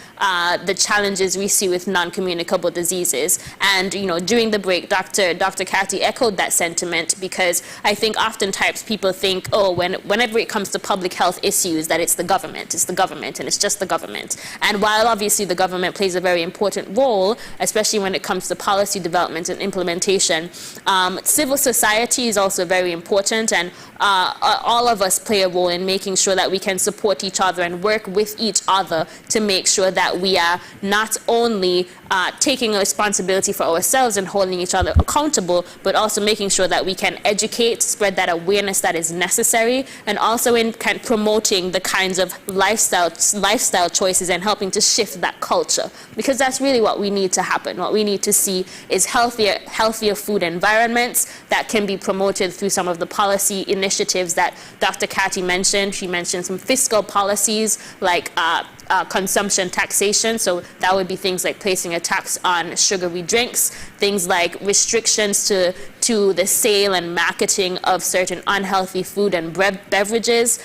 [SPEAKER 4] the challenges we see with non-communicable diseases. And, you know, during the break, Dr. Carty echoed that sentiment, because I think oftentimes people think, oh, whenever it comes to public health issues, that it's the government, and it's just the government. And while obviously the government plays a very important role, especially when it comes to policy development and implementation, civil society is also very important, and all of us play a role in making sure that we can support each other and work with each other to make sure that we are not only taking a responsibility for ourselves and holding each other accountable, but also making sure that we can educate, spread that awareness that is necessary, and also in kind of promoting the kinds of lifestyle choices and helping to shift that culture, because that's really what we need to happen. What we need to see is healthier food environments that can be promoted through some of the policy initiatives that Dr. Carty mentioned. She mentioned some fiscal policies like consumption taxation, so that would be things like placing a tax on sugary drinks, things like restrictions to the sale and marketing of certain unhealthy food and beverages,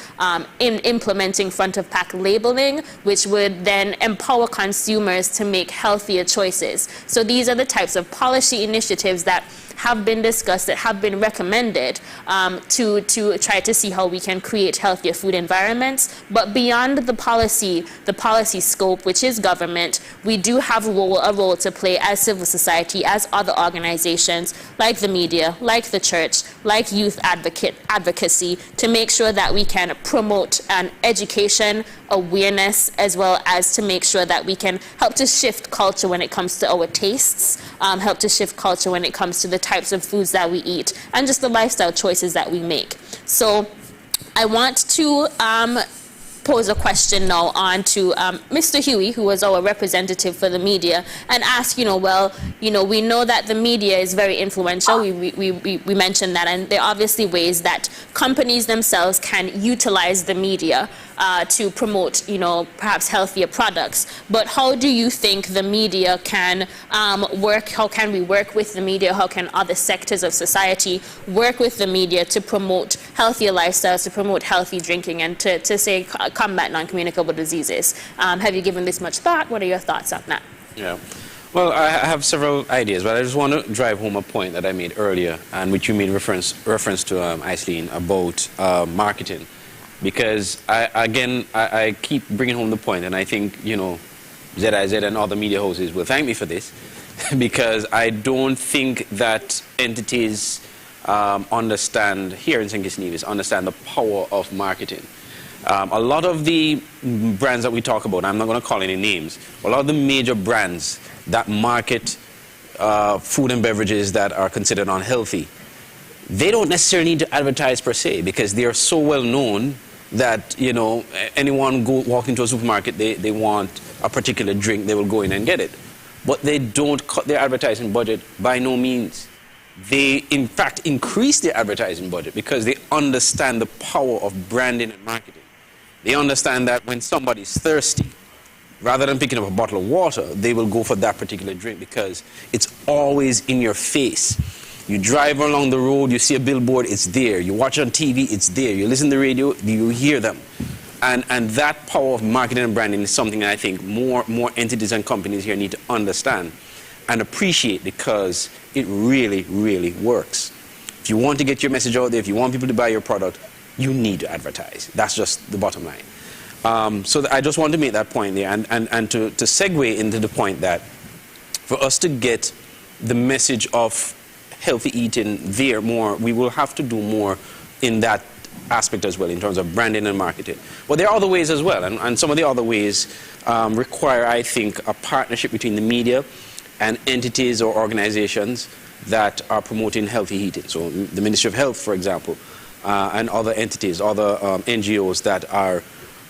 [SPEAKER 4] in implementing front-of-pack labeling, which would then empower consumers to make healthier choices. So these are the types of policy initiatives that have been discussed, that have been recommended to try to see how we can create healthier food environments. But beyond the policy scope, which is government, we do have a role to play as civil society, as other organizations like the media, like the church, like youth advocacy, to make sure that we can promote an education, awareness, as well as to make sure that we can help to shift culture when it comes to our tastes, help to shift culture when it comes to the types of foods that we eat, and just the lifestyle choices that we make. So I want to pose a question now on to Mr. Huie, who was our representative for the media, and ask, we know that the media is very influential. We mentioned that, and there are obviously ways that companies themselves can utilize the media to promote, perhaps healthier products. But how do you think the media can work? How can we work with the media? How can other sectors of society work with the media to promote healthier lifestyles, to promote healthy drinking, and to say combat non-communicable diseases? Have you given this much thought? What are your thoughts on that?
[SPEAKER 7] Yeah. Well, I have several ideas, but I just want to drive home a point that I made earlier, and which you made reference to, Isalean, about marketing. Because, I keep bringing home the point, and I think, ZIZ and other media houses will thank me for this, because I don't think that entities understand, here in St. Kitts Nevis, understand the power of marketing. A lot of the brands that we talk about, I'm not going to call any names, a lot of the major brands that market food and beverages that are considered unhealthy, they don't necessarily need to advertise per se, because they are so well known that, anyone walk into a supermarket, they want a particular drink, they will go in and get it. But they don't cut their advertising budget by no means. They, in fact, increase their advertising budget because they understand the power of branding and marketing. They understand that when somebody's thirsty, rather than picking up a bottle of water, they will go for that particular drink because it's always in your face. You drive along the road, you see a billboard, it's there. You watch on TV, it's there. You listen to the radio, you hear them. And that power of marketing and branding is something that I think more entities and companies here need to understand and appreciate, because it really, really works. If you want to get your message out there, if you want people to buy your product, you need to advertise. That's just the bottom line. So I just want to make that point there, and to segue into the point that for us to get the message of healthy eating there more, we will have to do more in that aspect as well, in terms of branding and marketing. But there are other ways as well, and some of the other ways require, I think, a partnership between the media and entities or organizations that are promoting healthy eating. So the Ministry of Health, for example, and other entities, other NGOs that are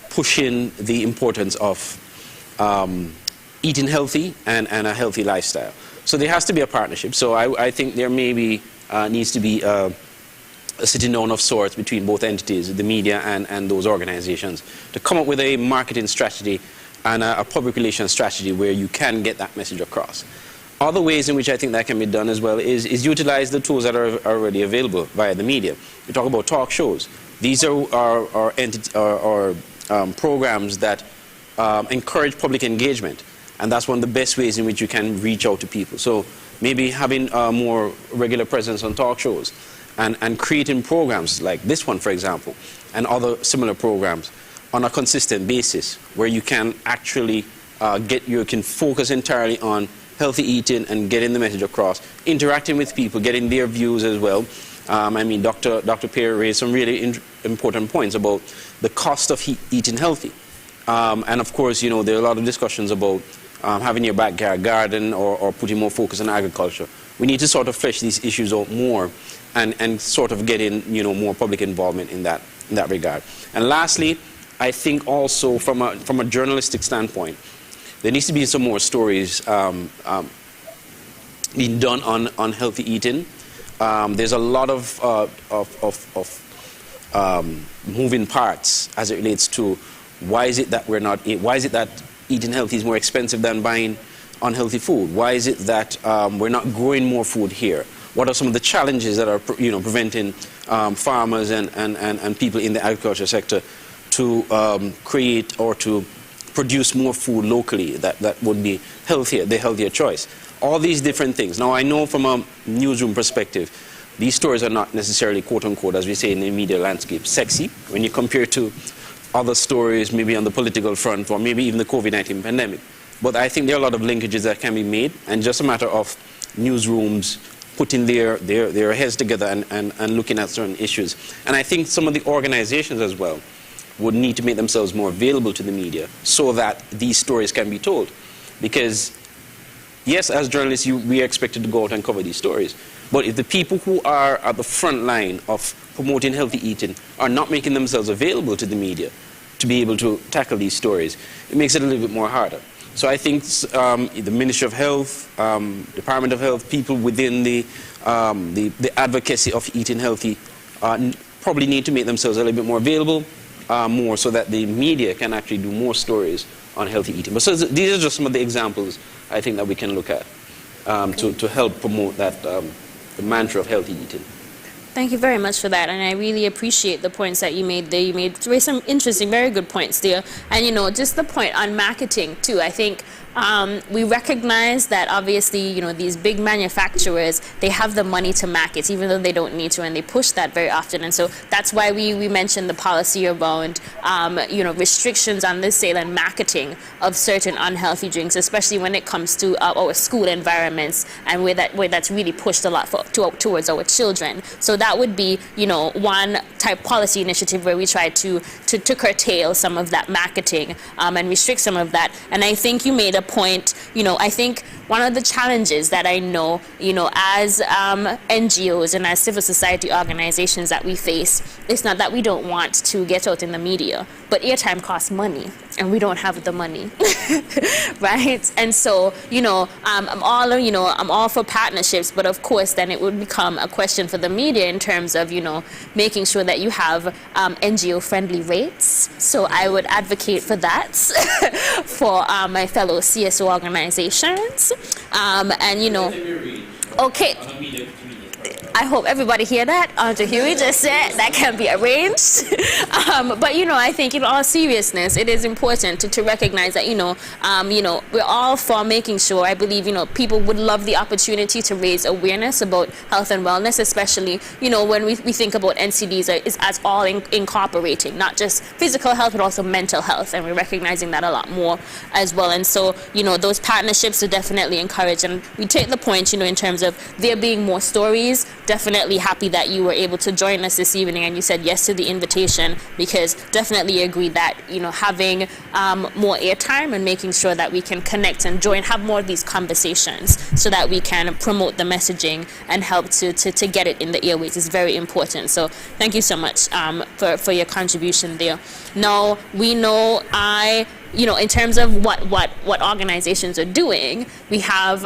[SPEAKER 7] pushing the importance of eating healthy and a healthy lifestyle. So there has to be a partnership. So I think there maybe needs to be a sitting down of sorts between both entities, the media and those organizations, to come up with a marketing strategy and a public relations strategy where you can get that message across. Other ways in which I think that can be done as well is utilize the tools that are already available via the media. We talk about talk shows. These are programs that encourage public engagement, and that's one of the best ways in which you can reach out to people. So maybe having a more regular presence on talk shows and creating programs like this one, for example, and other similar programs on a consistent basis where you can actually you can focus entirely on healthy eating and getting the message across, interacting with people, getting their views as well. I mean, Dr. Pierre raised some really important points about the cost of eating healthy. And of course, there are a lot of discussions about having your backyard garden or putting more focus on agriculture. We need to sort of flesh these issues out more and sort of get in, more public involvement in that regard. And lastly, I think also from a journalistic standpoint, there needs to be some more stories being done on healthy eating. There's a lot of moving parts as it relates to why is it that eating healthy is more expensive than buying unhealthy food? Why is it that we're not growing more food here? What are some of the challenges that are preventing farmers and people in the agriculture sector to create or to produce more food locally that would be healthier, the healthier choice? All these different things. Now, I know from a newsroom perspective, these stories are not necessarily, quote unquote, as we say in the media landscape, sexy when you compare to other stories, maybe on the political front or maybe even the COVID-19 pandemic. But I think there are a lot of linkages that can be made, and just a matter of newsrooms putting their heads together and looking at certain issues. And I think some of the organizations as well would need to make themselves more available to the media so that these stories can be told. Because, yes, as journalists, we are expected to go out and cover these stories. But if the people who are at the front line of promoting healthy eating are not making themselves available to the media to be able to tackle these stories, it makes it a little bit more harder. So I think the Ministry of Health, Department of Health, people within the advocacy of eating healthy probably need to make themselves a little bit more available, more so that the media can actually do more stories on healthy eating. But so these are just some of the examples I think that we can look at to help promote that the mantra of healthy eating.
[SPEAKER 4] Thank you very much for that, and I really appreciate the points that you made there. You made some interesting, very good points there. And you know, just the point on marketing too. I think we recognize that obviously, you know, these big manufacturers, they have the money to market, even though they don't need to, and they push that very often. And so that's why we mentioned the policy around, you know, restrictions on the sale and marketing of certain unhealthy drinks, especially when it comes to our school environments and where that's really pushed a lot towards our children. So that would be, you know, one type policy initiative where we try to curtail some of that marketing and restrict some of that. And I think you made a point, you know, I think one of the challenges that I know, you know, as NGOs and as civil society organizations that we face, it's not that we don't want to get out in the media, but airtime costs money and we don't have the money, right? And so, you know, I'm all for partnerships, but of course then it would become a question for the media in terms of, you know, making sure that you have NGO friendly rates. So I would advocate for that for my fellow CSO organizations. And you know, okay, I hope everybody hear that. Huie just said that can be arranged. But you know, I think in all seriousness, it is important to recognize that, you know, we're all for making sure, I believe, you know, people would love the opportunity to raise awareness about health and wellness, especially, you know, when we think about NCDs as all incorporating, not just physical health, but also mental health. And we're recognizing that a lot more as well. And so, you know, those partnerships are definitely encouraged. And we take the point, you know, in terms of there being more stories. Definitely happy that you were able to join us this evening and you said yes to the invitation, because definitely agree that, you know, having more airtime and making sure that we can connect and have more of these conversations so that we can promote the messaging and help to get it in the airways is very important. So thank you so much for your contribution there. Now, we know you know, in terms of what organizations are doing, we have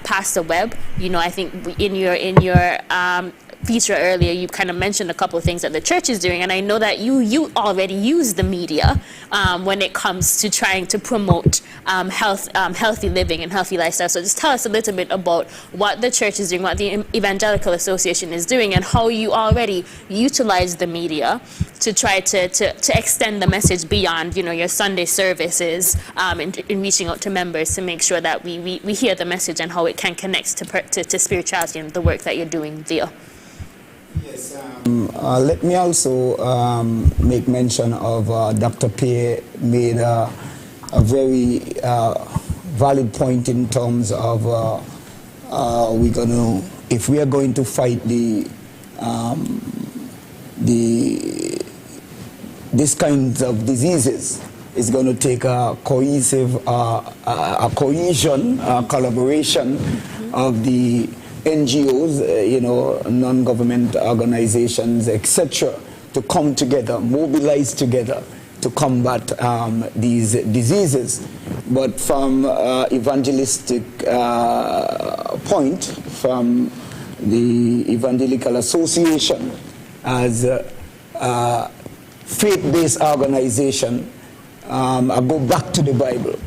[SPEAKER 4] Pastor Webbe. You know, I think in your feature earlier, you kind of mentioned a couple of things that the church is doing, and I know that you already use the media when it comes to trying to promote healthy living and healthy lifestyle. So just tell us a little bit about what the church is doing, what the Evangelical Association is doing, and how you already utilize the media to try to extend the message beyond, you know, your Sunday services in reaching out to members to make sure that we hear the message and how it can connect to spirituality and the work that you're doing there.
[SPEAKER 8] Yes, let me also make mention of Dr. Pierre made a very valid point in terms of if we are going to fight these kinds of diseases, it's going to take a cohesive, collaboration of the NGOs, you know, non-government organizations, etc., to come together, mobilize together to combat these diseases. But from evangelistic point, from the Evangelical Association as a faith-based organization, I go back to the Bible.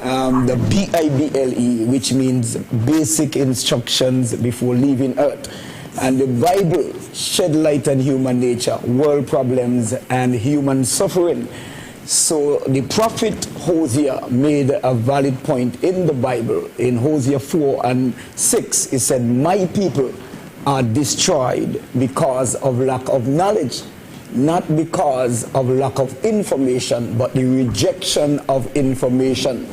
[SPEAKER 8] The BIBLE, which means basic instructions before leaving earth. And the Bible shed light on human nature, world problems, and human suffering. So the prophet Hosea made a valid point in the Bible. In Hosea 4:6, he said, "My people are destroyed because of lack of knowledge, not because of lack of information, but the rejection of information."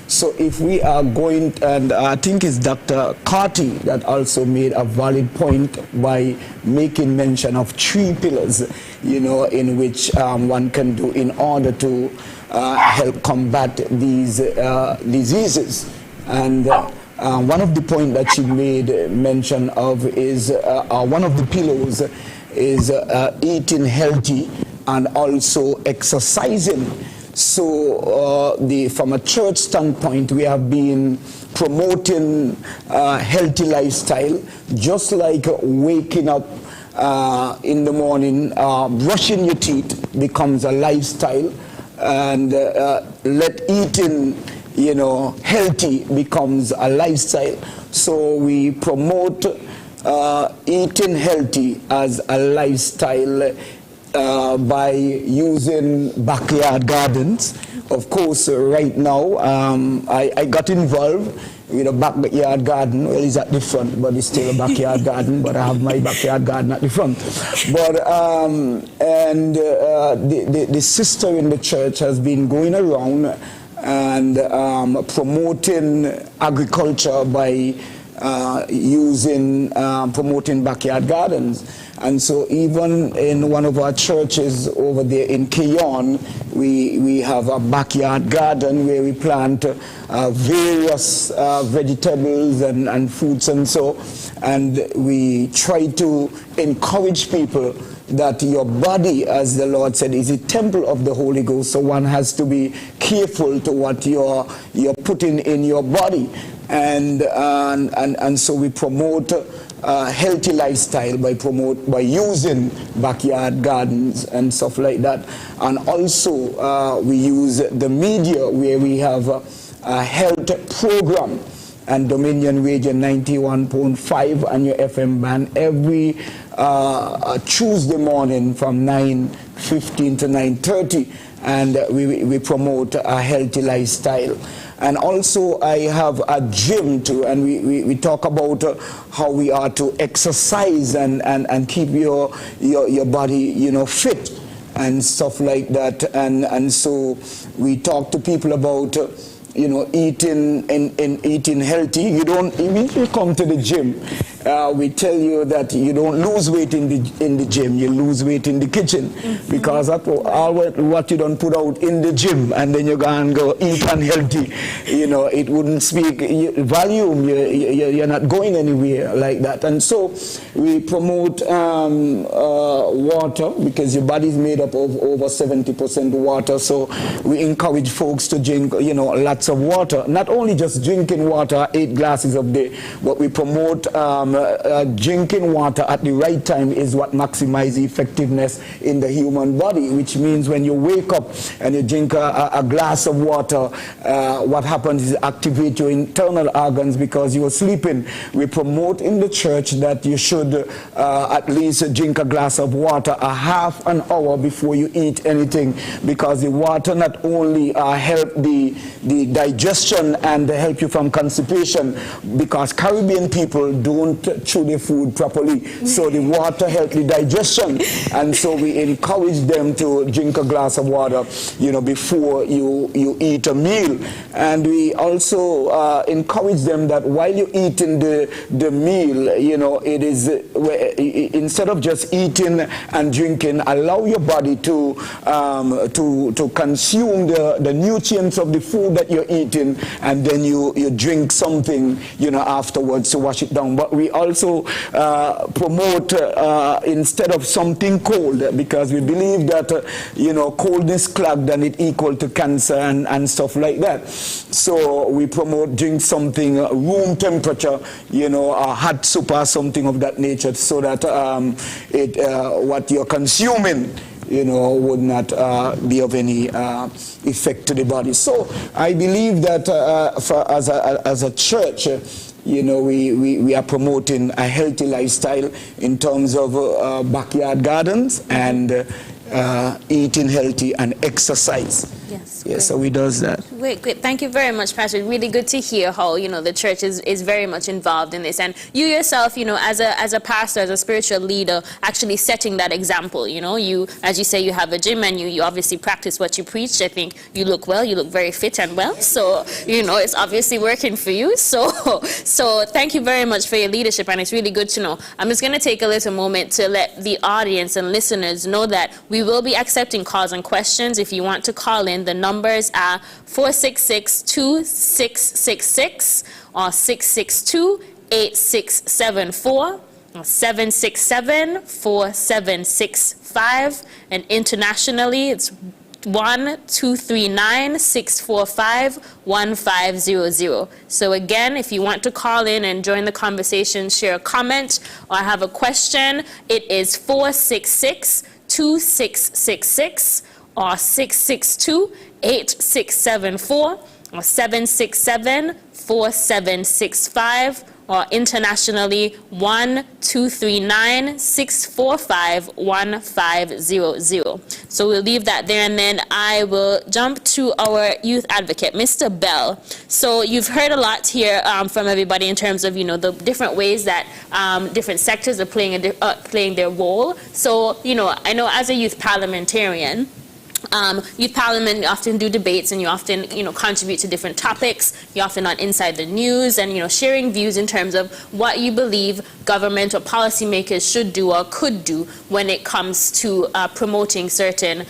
[SPEAKER 8] So if we are going, and I think it's Dr. Carty that also made a valid point by making mention of 3 pillars, you know, in which one can do in order to help combat these diseases. And one of the points that she made mention of is one of the pillars is eating healthy and also exercising. So from a church standpoint, we have been promoting healthy lifestyle, just like waking up in the morning, brushing your teeth becomes a lifestyle, and let eating, healthy becomes a lifestyle. So we promote eating healthy as a lifestyle by using backyard gardens. Of course, right now, I got involved with a backyard garden. Well, it's at the front, but it's still a backyard garden, but I have my backyard garden at the front. But, the sister in the church has been going around and promoting agriculture by promoting backyard gardens. And so even in one of our churches over there in Keyon, we have a backyard garden where we plant various vegetables and fruits and so, and we try to encourage people that your body, as the Lord said, is a temple of the Holy Ghost, so one has to be careful to what you're putting in your body. And so we promote healthy lifestyle by using backyard gardens and stuff like that. And also we use the media where we have a health program and Dominion Radio 91.5 and your FM band every Tuesday morning from 9:15 to 9:30, and we promote a healthy lifestyle. And also I have a gym too, and we talk about how we are to exercise and keep your body, fit and stuff like that. And so we talk to people about eating and eating healthy. You don't immediately come to the gym. We tell you that you don't lose weight in the gym. You lose weight in the kitchen, because that's all what you don't put out in the gym, and then you go eat unhealthy. It wouldn't speak volume. You're not going anywhere like that. And so we promote water, because your body is made up of over 70% water. So we encourage folks to drink, lots of water. Not only just drinking water, 8 glasses a day, but we promote drinking water at the right time is what maximizes effectiveness in the human body, which means when you wake up and you drink a glass of water, what happens is activate your internal organs because you are sleeping. We promote in the church that you should at least drink a glass of water a half an hour before you eat anything, because the water not only help the digestion and help you from constipation, because Caribbean people don't chew their food properly, so the water helps the digestion, and so we encourage them to drink a glass of water before you eat a meal. And we also encourage them that while you're eating the meal, it is instead of just eating and drinking, allow your body to consume the nutrients of the food that you're eating, and then you drink something afterwards to wash it down. But we also promote instead of something cold, because we believe that coldness clogged and it equal to cancer and stuff like that. So we promote drink something room temperature, a hot soup or something of that nature, so that what you're consuming would not be of any effect to the body. So I believe that as a church, we are promoting a healthy lifestyle in terms of backyard gardens and eating healthy and exercise. Yes, so we does that.
[SPEAKER 4] Great. Thank you very much, Pastor. Really good to hear how, the church is very much involved in this. And you yourself, as a pastor, as a spiritual leader, actually setting that example. You, as you say, you have a gym and you obviously practice what you preach. I think you look well, you look very fit and well. So, it's obviously working for you. So thank you very much for your leadership, and it's really good to know. I'm just going to take a little moment to let the audience and listeners know that we will be accepting calls and questions. If you want to call in, the numbers are 466-2666 or 662-8674. 767-4765, and internationally it's 1-239-645-1500. So again, if you want to call in and join the conversation, share a comment, or have a question, it is 466-2666 or 662-8674 or 767-4765. Or internationally, 1-239-645-1500. So we'll leave that there, and then I will jump to our youth advocate, Mr. Belle. So you've heard a lot here from everybody in terms of, the different ways that different sectors are playing their role. So, I know as a youth parliamentarian, youth parliament, you often do debates, and you often, contribute to different topics. You're often on Inside the News, and, sharing views in terms of what you believe government or policymakers should do or could do when it comes to promoting certain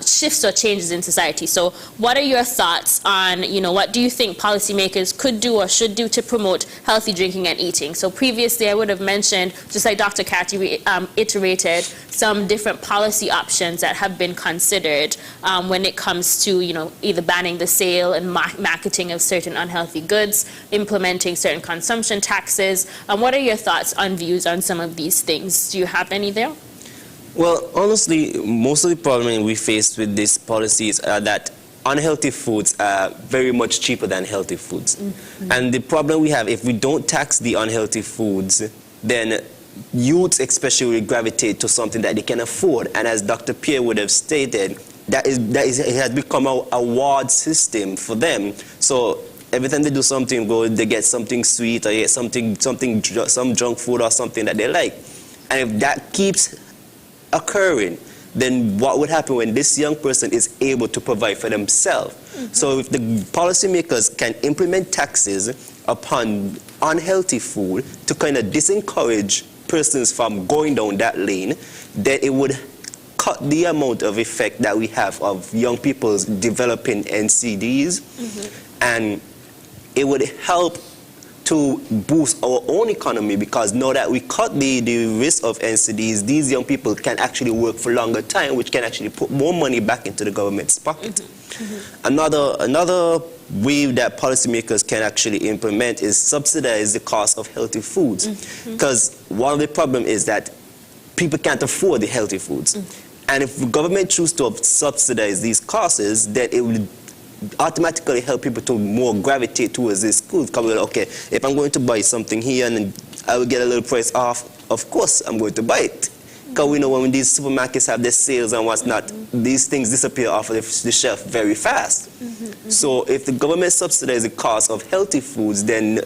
[SPEAKER 4] shifts or changes in society. So what are your thoughts on, what do you think policymakers could do or should do to promote healthy drinking and eating? So previously I would have mentioned, just like Dr. Carty iterated, some different policy options that have been considered when it comes to, either banning the sale and marketing of certain unhealthy goods, implementing certain consumption taxes. What are your thoughts on views on some of these things? Do you have any there?
[SPEAKER 9] Well, honestly, most of the problem we face with these policies are that unhealthy foods are very much cheaper than healthy foods. Mm-hmm. And the problem we have, if we don't tax the unhealthy foods, then youths especially gravitate to something that they can afford. And as Dr. Pierre would have stated, it has become a award system for them. So every time they do something good, they get something sweet, or they get some junk food or something that they like. And if that keeps occurring, then what would happen when this young person is able to provide for themselves? Mm-hmm. So if the policymakers can implement taxes upon unhealthy food to kind of disencourage persons from going down that lane, then it would cut the amount of effect that we have of young people developing NCDs, mm-hmm. and it would help to boost our own economy, because now that we cut the risk of NCDs, these young people can actually work for longer time, which can actually put more money back into the government's pocket. Mm-hmm. Mm-hmm. Another way that policymakers can actually implement is subsidize the cost of healthy foods, because one of the problems is that people can't afford the healthy foods. Mm-hmm. And if the government chooses to subsidize these costs, then it would automatically help people to more gravitate towards these schools. Because, okay, if I'm going to buy something here and I will get a little price off, of course I'm going to buy it. Because we know when these supermarkets have their sales and what's not, these things disappear off of the shelf very fast. So if the government subsidizes the cost of healthy foods, then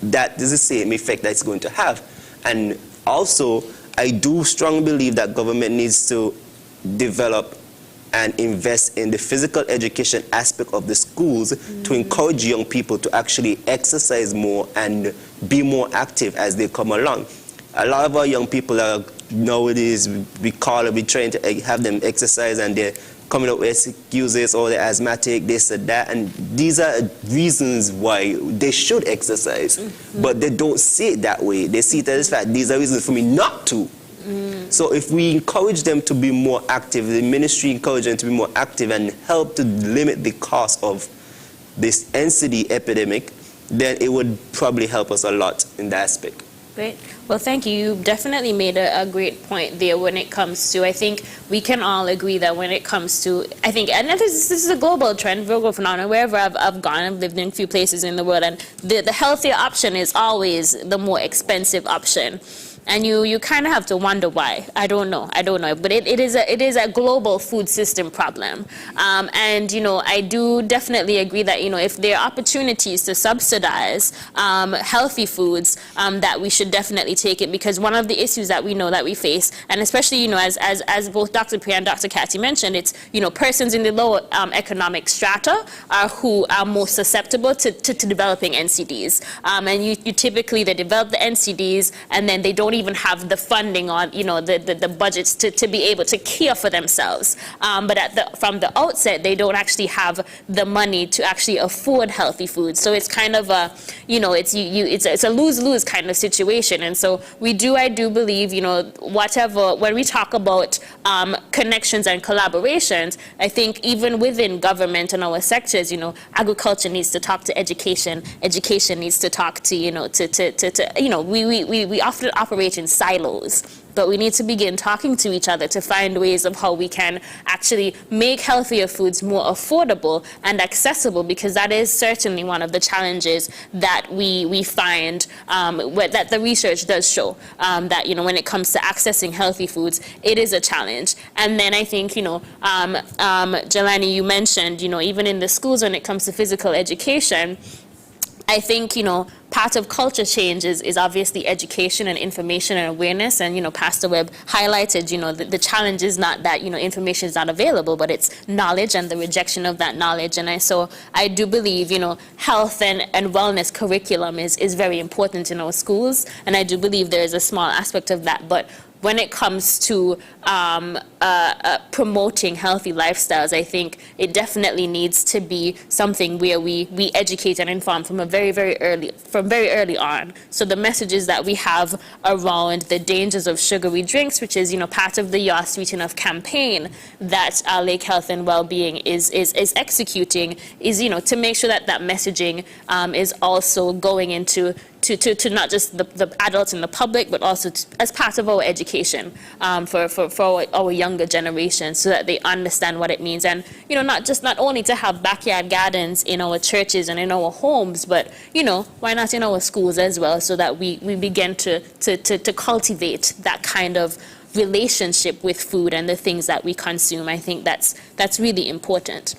[SPEAKER 9] that is the same effect that it's going to have. And also, I do strongly believe that government needs to develop and invest in the physical education aspect of the schools to encourage young people to actually exercise more and be more active as they come along. A lot of our young people are nowadays, we trying to have them exercise, and they're coming up with excuses, or they're asthmatic, this and that, and these are reasons why they should exercise, but they don't see it that way. They see it as fact, these are reasons for me not to. So if we encourage them to be more active, the ministry encourage them to be more active and help to limit the cost of this NCD epidemic, then it would probably help us a lot in that aspect.
[SPEAKER 4] Great. Well, thank you. You definitely made a great point there when it comes to, I think we can all agree that when it comes to, I think, and this is a global trend, global phenomenon. Wherever I've gone, I've lived in a few places in the world, and the healthier option is always the more expensive option. And you kind of have to wonder why. I don't know. But it is a global food system problem. And, I do definitely agree that, if there are opportunities to subsidize healthy foods, that we should definitely take it. Because one of the issues that we know that we face, and especially, as both Dr. Pierre and Dr. Carty mentioned, it's, persons in the lower economic strata who are most susceptible to developing NCDs. And you typically, they develop the NCDs, and then they don't even have the funding or, the budgets to be able to care for themselves. But from the outset, they don't actually have the money to actually afford healthy food. So it's kind of a, it's a lose-lose kind of situation. And so I do believe, when we talk about connections and collaborations, I think even within government and our sectors, agriculture needs to talk to education needs to talk to, we often operate in silos, but we need to begin talking to each other to find ways of how we can actually make healthier foods more affordable and accessible, because that is certainly one of the challenges that we find, that the research does show, that, when it comes to accessing healthy foods, it is a challenge. And then I think, Jalanie, you mentioned, even in the schools when it comes to physical education, I think, part of culture change is obviously education and information and awareness. And, Pastor Webb highlighted, the challenge is not that, information is not available, but it's knowledge and the rejection of that knowledge. And I do believe, health and wellness curriculum is very important in our schools. And I do believe there is a small aspect of that. But when it comes to promoting healthy lifestyles, I think it definitely needs to be something where we educate and inform from very early on. So the messages that we have around the dangers of sugary drinks, which is part of the You're Sweet Enough campaign that Lake Health and Wellbeing is executing, is to make sure that messaging is also going into to not just the adults and the public, but also as part of our education for our younger generation, so that they understand what it means. And, not only to have backyard gardens in our churches and in our homes, but, why not in our schools as well, so that we begin to cultivate that kind of relationship with food and the things that we consume. I think that's really important.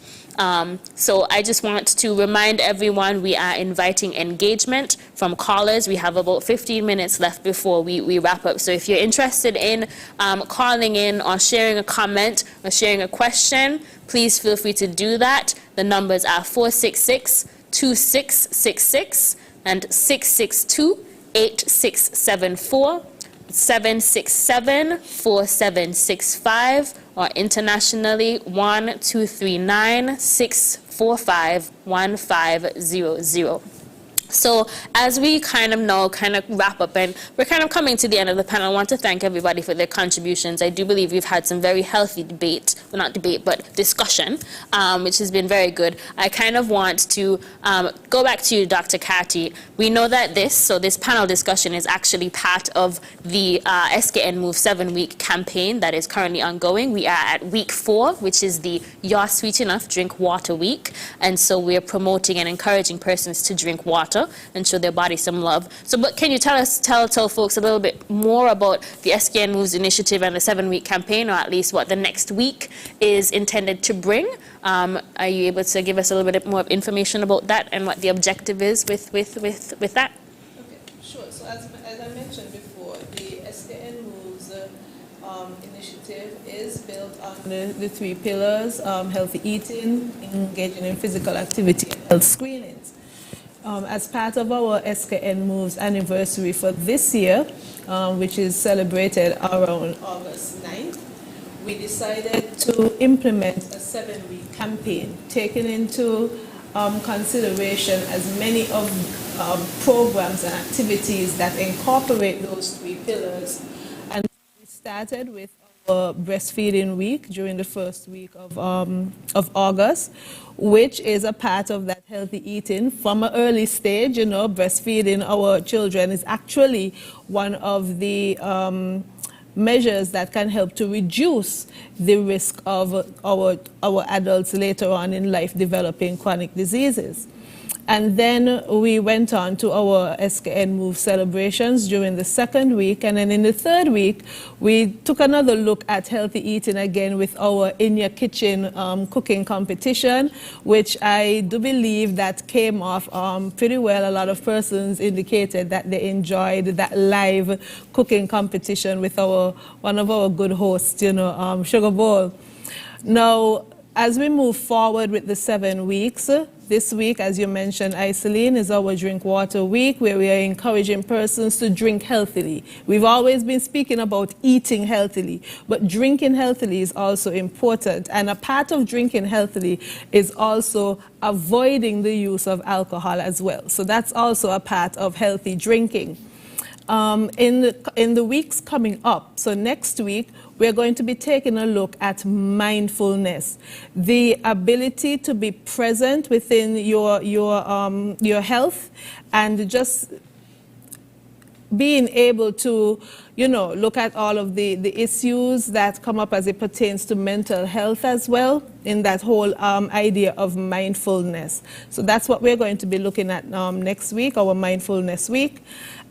[SPEAKER 4] So I just want to remind everyone we are inviting engagement from callers. We have about 15 minutes left before we wrap up. So if you're interested in calling in or sharing a comment or sharing a question, please feel free to do that. The numbers are 466-2666 and 662-8674. 767-4765, or internationally 1239-645-1500. So as we kind of wrap up, and we're kind of coming to the end of the panel, I want to thank everybody for their contributions. I do believe we've had some very healthy discussion, which has been very good. I kind of want to go back to you, Dr. Carty. We know that this panel discussion is actually part of the SKN Move 7-week campaign that is currently ongoing. We are at week 4, which is the You're Sweet Enough Drink Water Week. And so we're promoting and encouraging persons to drink water and show their body some love. So, but can you tell folks a little bit more about the SKN Moves initiative and the 7-week campaign, or at least what the next week is intended to bring? Are you able to give us a little bit more information about that and what the objective is with that?
[SPEAKER 5] Okay, sure. So as I mentioned before, the SKN Moves initiative is built on the 3 pillars: healthy eating, engaging in physical activity, and health screenings. As part of our SKN Moves anniversary for this year, which is celebrated around August 9th, we decided to implement a 7-week campaign, taking into consideration as many of programs and activities that incorporate those 3 pillars. And we started with our breastfeeding week during the first week of August, which is a part of that healthy eating from an early stage. Breastfeeding our children is actually one of the measures that can help to reduce the risk of our adults later on in life developing chronic diseases. And then we went on to our SKN Move celebrations during the 2nd week. And then in the 3rd week, we took another look at healthy eating again with our In Your Kitchen cooking competition, which I do believe that came off pretty well. A lot of persons indicated that they enjoyed that live cooking competition with one of our good hosts, Sugar Bowl. Now, as we move forward with the 7 weeks, This week, as you mentioned, Isalean, is our Drink Water Week, where we are encouraging persons to drink healthily. We've always been speaking about eating healthily, but drinking healthily is also important. And a part of drinking healthily is also avoiding the use of alcohol as well. So that's also a part of healthy drinking. In the weeks coming up, so next week, we're going to be taking a look at mindfulness, the ability to be present within your health, and just being able to, look at all of the issues that come up as it pertains to mental health as well, in that whole idea of mindfulness. So that's what we're going to be looking at next week, our Mindfulness Week.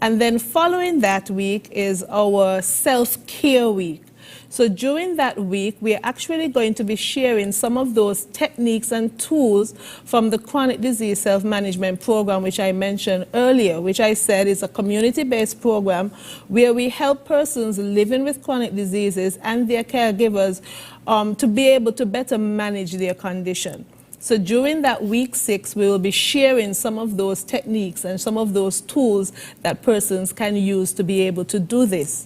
[SPEAKER 5] And then following that week is our Self-Care Week. So during that week, we are actually going to be sharing some of those techniques and tools from the Chronic Disease Self-Management Program, which I mentioned earlier, which I said is a community-based program where we help persons living with chronic diseases and their caregivers to be able to better manage their condition. So during that week 6, we will be sharing some of those techniques and some of those tools that persons can use to be able to do this.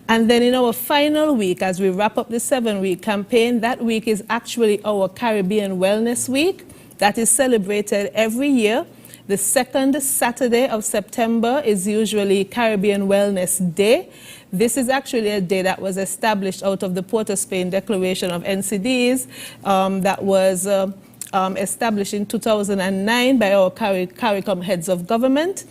[SPEAKER 5] And then in our final week, as we wrap up the 7-week campaign, that week is actually our Caribbean Wellness Week that is celebrated every year. The second Saturday of September is usually Caribbean Wellness Day. This is actually a day that was established out of the Port of Spain Declaration of NCDs that was established in 2009 by our CARICOM heads of government.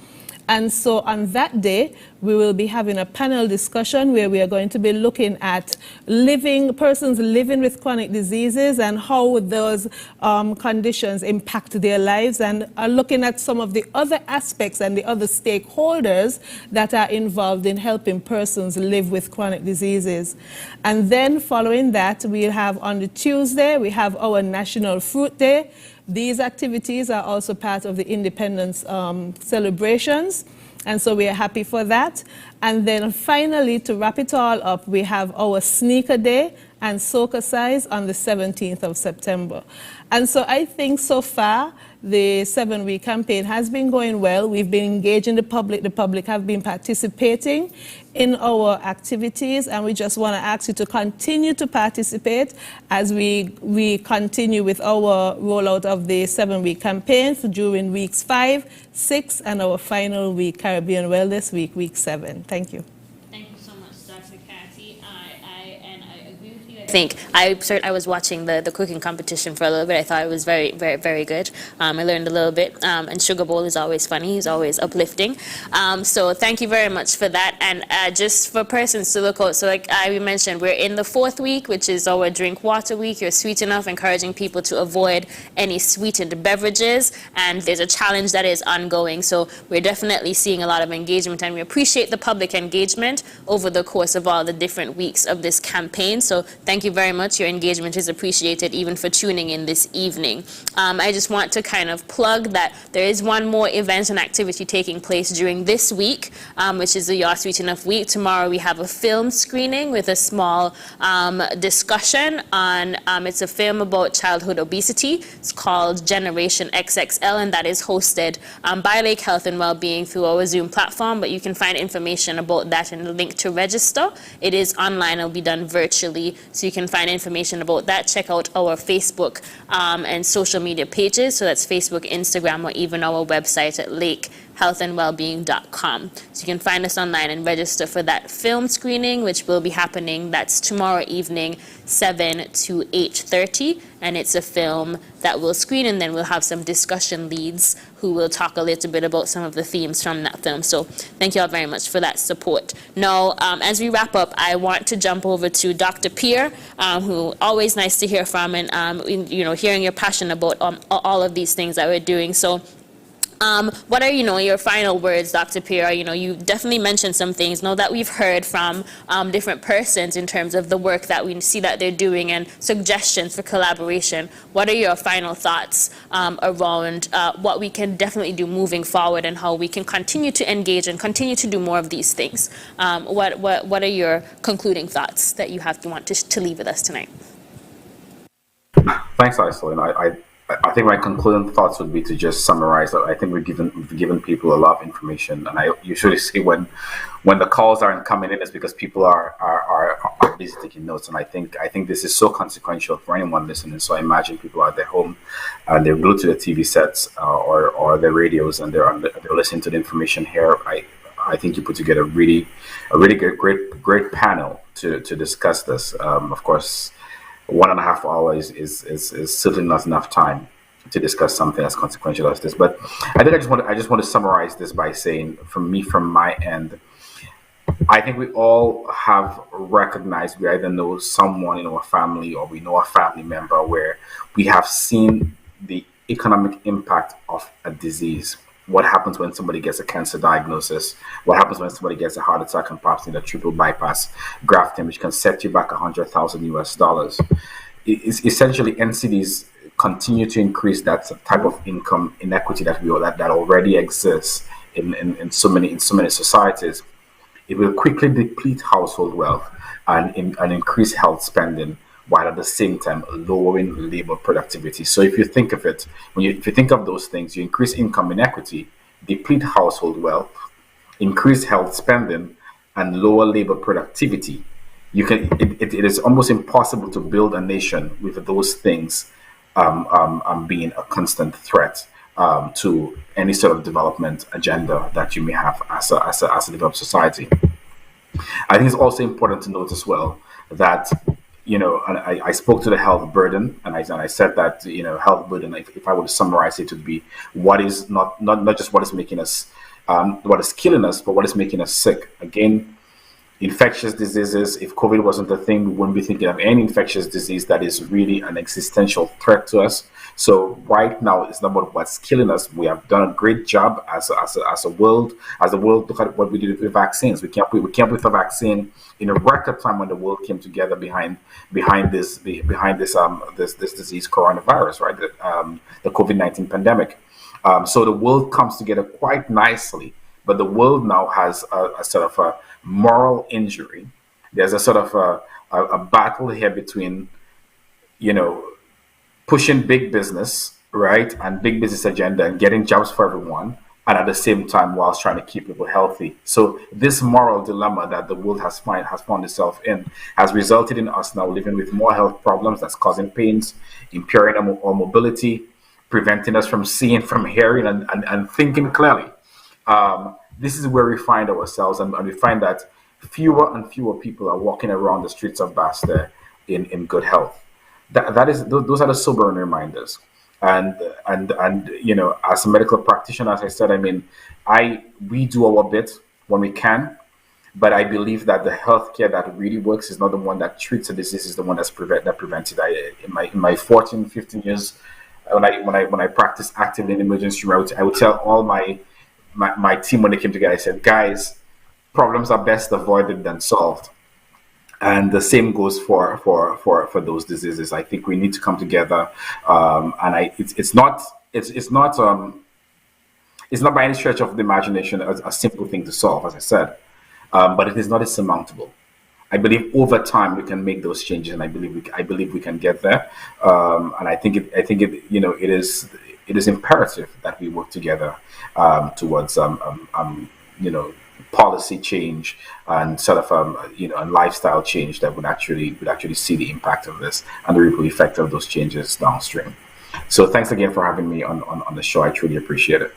[SPEAKER 5] And so on that day, we will be having a panel discussion where we are going to be looking at persons living with chronic diseases and how those conditions impact their lives, and are looking at some of the other aspects and the other stakeholders that are involved in helping persons live with chronic diseases. And then following that, we'll have on the Tuesday, we have our National Fruit Day. These activities are also part of the Independence celebrations, and so we are happy for that. And then finally, to wrap it all up, we have our Sneaker Day and Soca Size on the 17th of September. And so I think so far, the 7-week campaign has been going well. We've been engaging the public have been participating in our activities, and we just want to ask you to continue to participate as we continue with our rollout of the 7-week campaign during weeks 5, 6, and our final week, Caribbean Wellness Week, week 7. Thank you.
[SPEAKER 4] Thank you so much, Dr. Carty. I agree with you. I think I was watching the cooking competition for a little bit. I thought it was very, very, very good. I learned a little bit, and Sugar Bowl is always funny. He's always uplifting. So thank you very much for that. And just for persons to look out, so like I mentioned, we're in the 4th week, which is our Drink Water Week. You're sweet enough, encouraging people to avoid any sweetened beverages. And there's a challenge that is ongoing. So we're definitely seeing a lot of engagement, and we appreciate the public engagement over the course of all the different weeks of this campaign. So thank you very much. Your engagement is appreciated, even for tuning in this evening. I just want to kind of plug that there is one more event and activity taking place during this week, which is the You're Sweet Enough Week. Tomorrow we have a film screening with a small discussion on, it's a film about childhood obesity. It's called Generation XXL, and that is hosted by Lake Health and Wellbeing through our Zoom platform, but you can find information about that in the link to register. It is online. It'll be done virtually, so you can find information about that. Check out our Facebook and social media pages. So that's Facebook, Instagram, or even our website at lakehealthandwellbeing.com. So you can find us online and register for that film screening, which will be happening. That's tomorrow evening, 7 to 8:30. And it's a film that we'll screen, and then we'll have some discussion leads who will talk a little bit about some of the themes from that film. So thank you all very much for that support. Now, as we wrap up, I want to jump over to Dr. Pierre, who always nice to hear from, and hearing your passion about all of these things that we're doing. So what are, your final words, Dr. Pierre? You definitely mentioned some things now that we've heard from different persons in terms of the work that we see that they're doing and suggestions for collaboration. What are your final thoughts around what we can definitely do moving forward, and how we can continue to engage and continue to do more of these things? What are your concluding thoughts that you want to leave with us tonight?
[SPEAKER 6] Thanks, Isalean. I I think my concluding thoughts would be to just summarize. I think we've given people a lot of information, and I usually say when the calls aren't coming in, it's because people are busy taking notes. And I think this is so consequential for anyone listening. So I imagine people are at their home and they're glued to the TV sets or their radios, and they're listening to the information here. I think you put together a really great panel to discuss this. Of course, 1.5 hours is certainly not enough time to discuss something as consequential as this. But I just want to summarize this by saying, from my end, I think we all have recognized, we either know someone in our family or we know a family member where we have seen the economic impact of a disease. What happens when somebody gets a cancer diagnosis? What happens when somebody gets a heart attack and perhaps need a triple bypass grafting, which can set you back $100,000? It's essentially, NCDs continue to increase that type of income inequity that already exists in so many societies. It will quickly deplete household wealth and increase health spending, while at the same time lowering labor productivity. So if you think of it, if you think of those things, you increase income inequity, deplete household wealth, increase health spending, and lower labor productivity. It is almost impossible to build a nation with those things being a constant threat to any sort of development agenda that you may have as a developed society. I think it's also important to note as well that, I spoke to the health burden, and I said that, health burden, if I were to summarize it, would be what is not just what is making us, what is killing us, but what is making us sick. Again, infectious diseases, if COVID wasn't a thing, we wouldn't be thinking of any infectious disease that is really an existential threat to us. So right now, it's not about what's killing us. We have done a great job as a world. As a world, look at what we did with vaccines. We came up with a vaccine in a record time when the world came together behind this disease, coronavirus, right? The COVID-19 pandemic. So the world comes together quite nicely, but the world now has a sort of a moral injury. There's a sort of a battle here between, pushing big business, right, and big business agenda and getting jobs for everyone, and at the same time whilst trying to keep people healthy. So this moral dilemma that the world has found itself in has resulted in us now living with more health problems that's causing pains, impairing our mobility, preventing us from seeing, from hearing, and thinking clearly. This is where we find ourselves, and we find that fewer and fewer people are walking around the streets of Bastille in good health. Those are the sobering reminders. And as a medical practitioner, as I said, we do our bit when we can, but I believe that the healthcare that really works is not the one that treats a disease, is the one that prevents it. In my 14, 15 years, when I practiced actively in emergency room, I would tell all my team when they came together, I said, guys, problems are best avoided than solved. And the same goes for those diseases. I think we need to come together, and it's not by any stretch of the imagination a simple thing to solve, as I said, but it is not insurmountable. I believe over time we can make those changes, and I believe we can get there. And I think it is imperative that we work together towards policy change and sort of and lifestyle change that would actually see the impact of this and the ripple effect of those changes downstream. So thanks again for having me on the show. I truly appreciate it.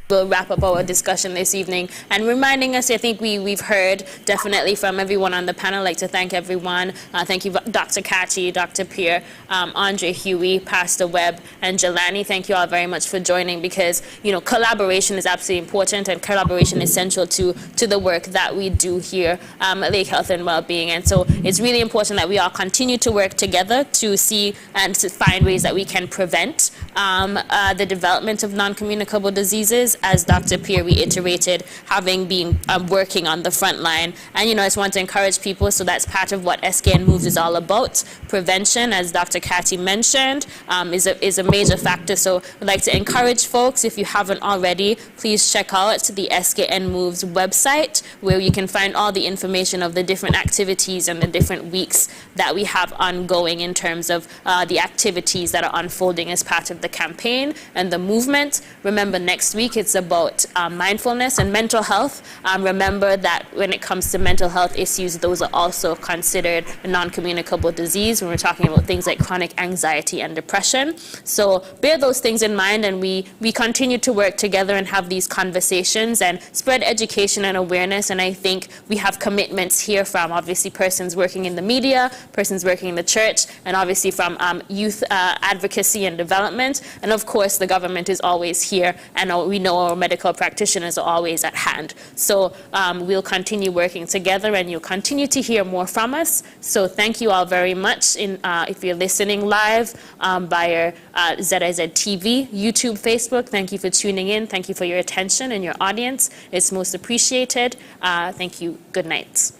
[SPEAKER 4] We'll wrap up our discussion this evening and reminding us, I think we've heard definitely from everyone on the panel. I'd like to thank everyone. Thank you, Dr. Carty, Dr. Pierre, Andre, Huie, Pastor Webbe, and Jalanie. Thank you all very much for joining, because collaboration is absolutely important, and collaboration is essential to the work that we do here at Lake Health and Wellbeing. And so it's really important that we all continue to work together to see and to find ways that we can prevent the development of non-communicable diseases as Dr. Pierre reiterated, having been working on the front line. And, I just want to encourage people, so that's part of what SKN Moves is all about. Prevention, as Dr. Carty mentioned, is a major factor. So I'd like to encourage folks, if you haven't already, please check out the SKN Moves website, where you can find all the information of the different activities and the different weeks that we have ongoing in terms of the activities that are unfolding as part of the campaign and the movement. Remember, next week it's about mindfulness and mental health. Remember that when it comes to mental health issues, those are also considered a non-communicable disease when we're talking about things like chronic anxiety and depression. So bear those things in mind, and we continue to work together and have these conversations and spread education and awareness. And I think we have commitments here from obviously persons working in the media, persons working in the church, and obviously from youth advocacy and development. And of course, the government is always here, and we know our medical practitioners are always at hand. So we'll continue working together, and you'll continue to hear more from us. So thank you all very much. If you're listening live via ZIZ TV, YouTube, Facebook, thank you for tuning in. Thank you for your attention and your audience. It's most appreciated. Thank you. Good night.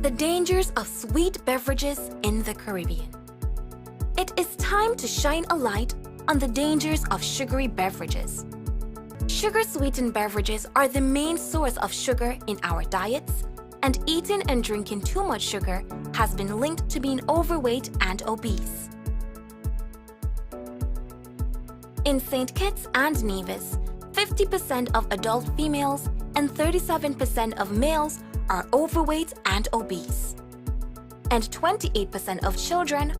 [SPEAKER 10] The dangers of sweet beverages in the Caribbean. It is time to shine a light on the dangers of sugary beverages. Sugar-sweetened beverages are the main source of sugar in our diets, and eating and drinking too much sugar has been linked to being overweight and obese. In St. Kitts and Nevis, 50% of adult females and 37% of males are overweight and obese. And 28% of children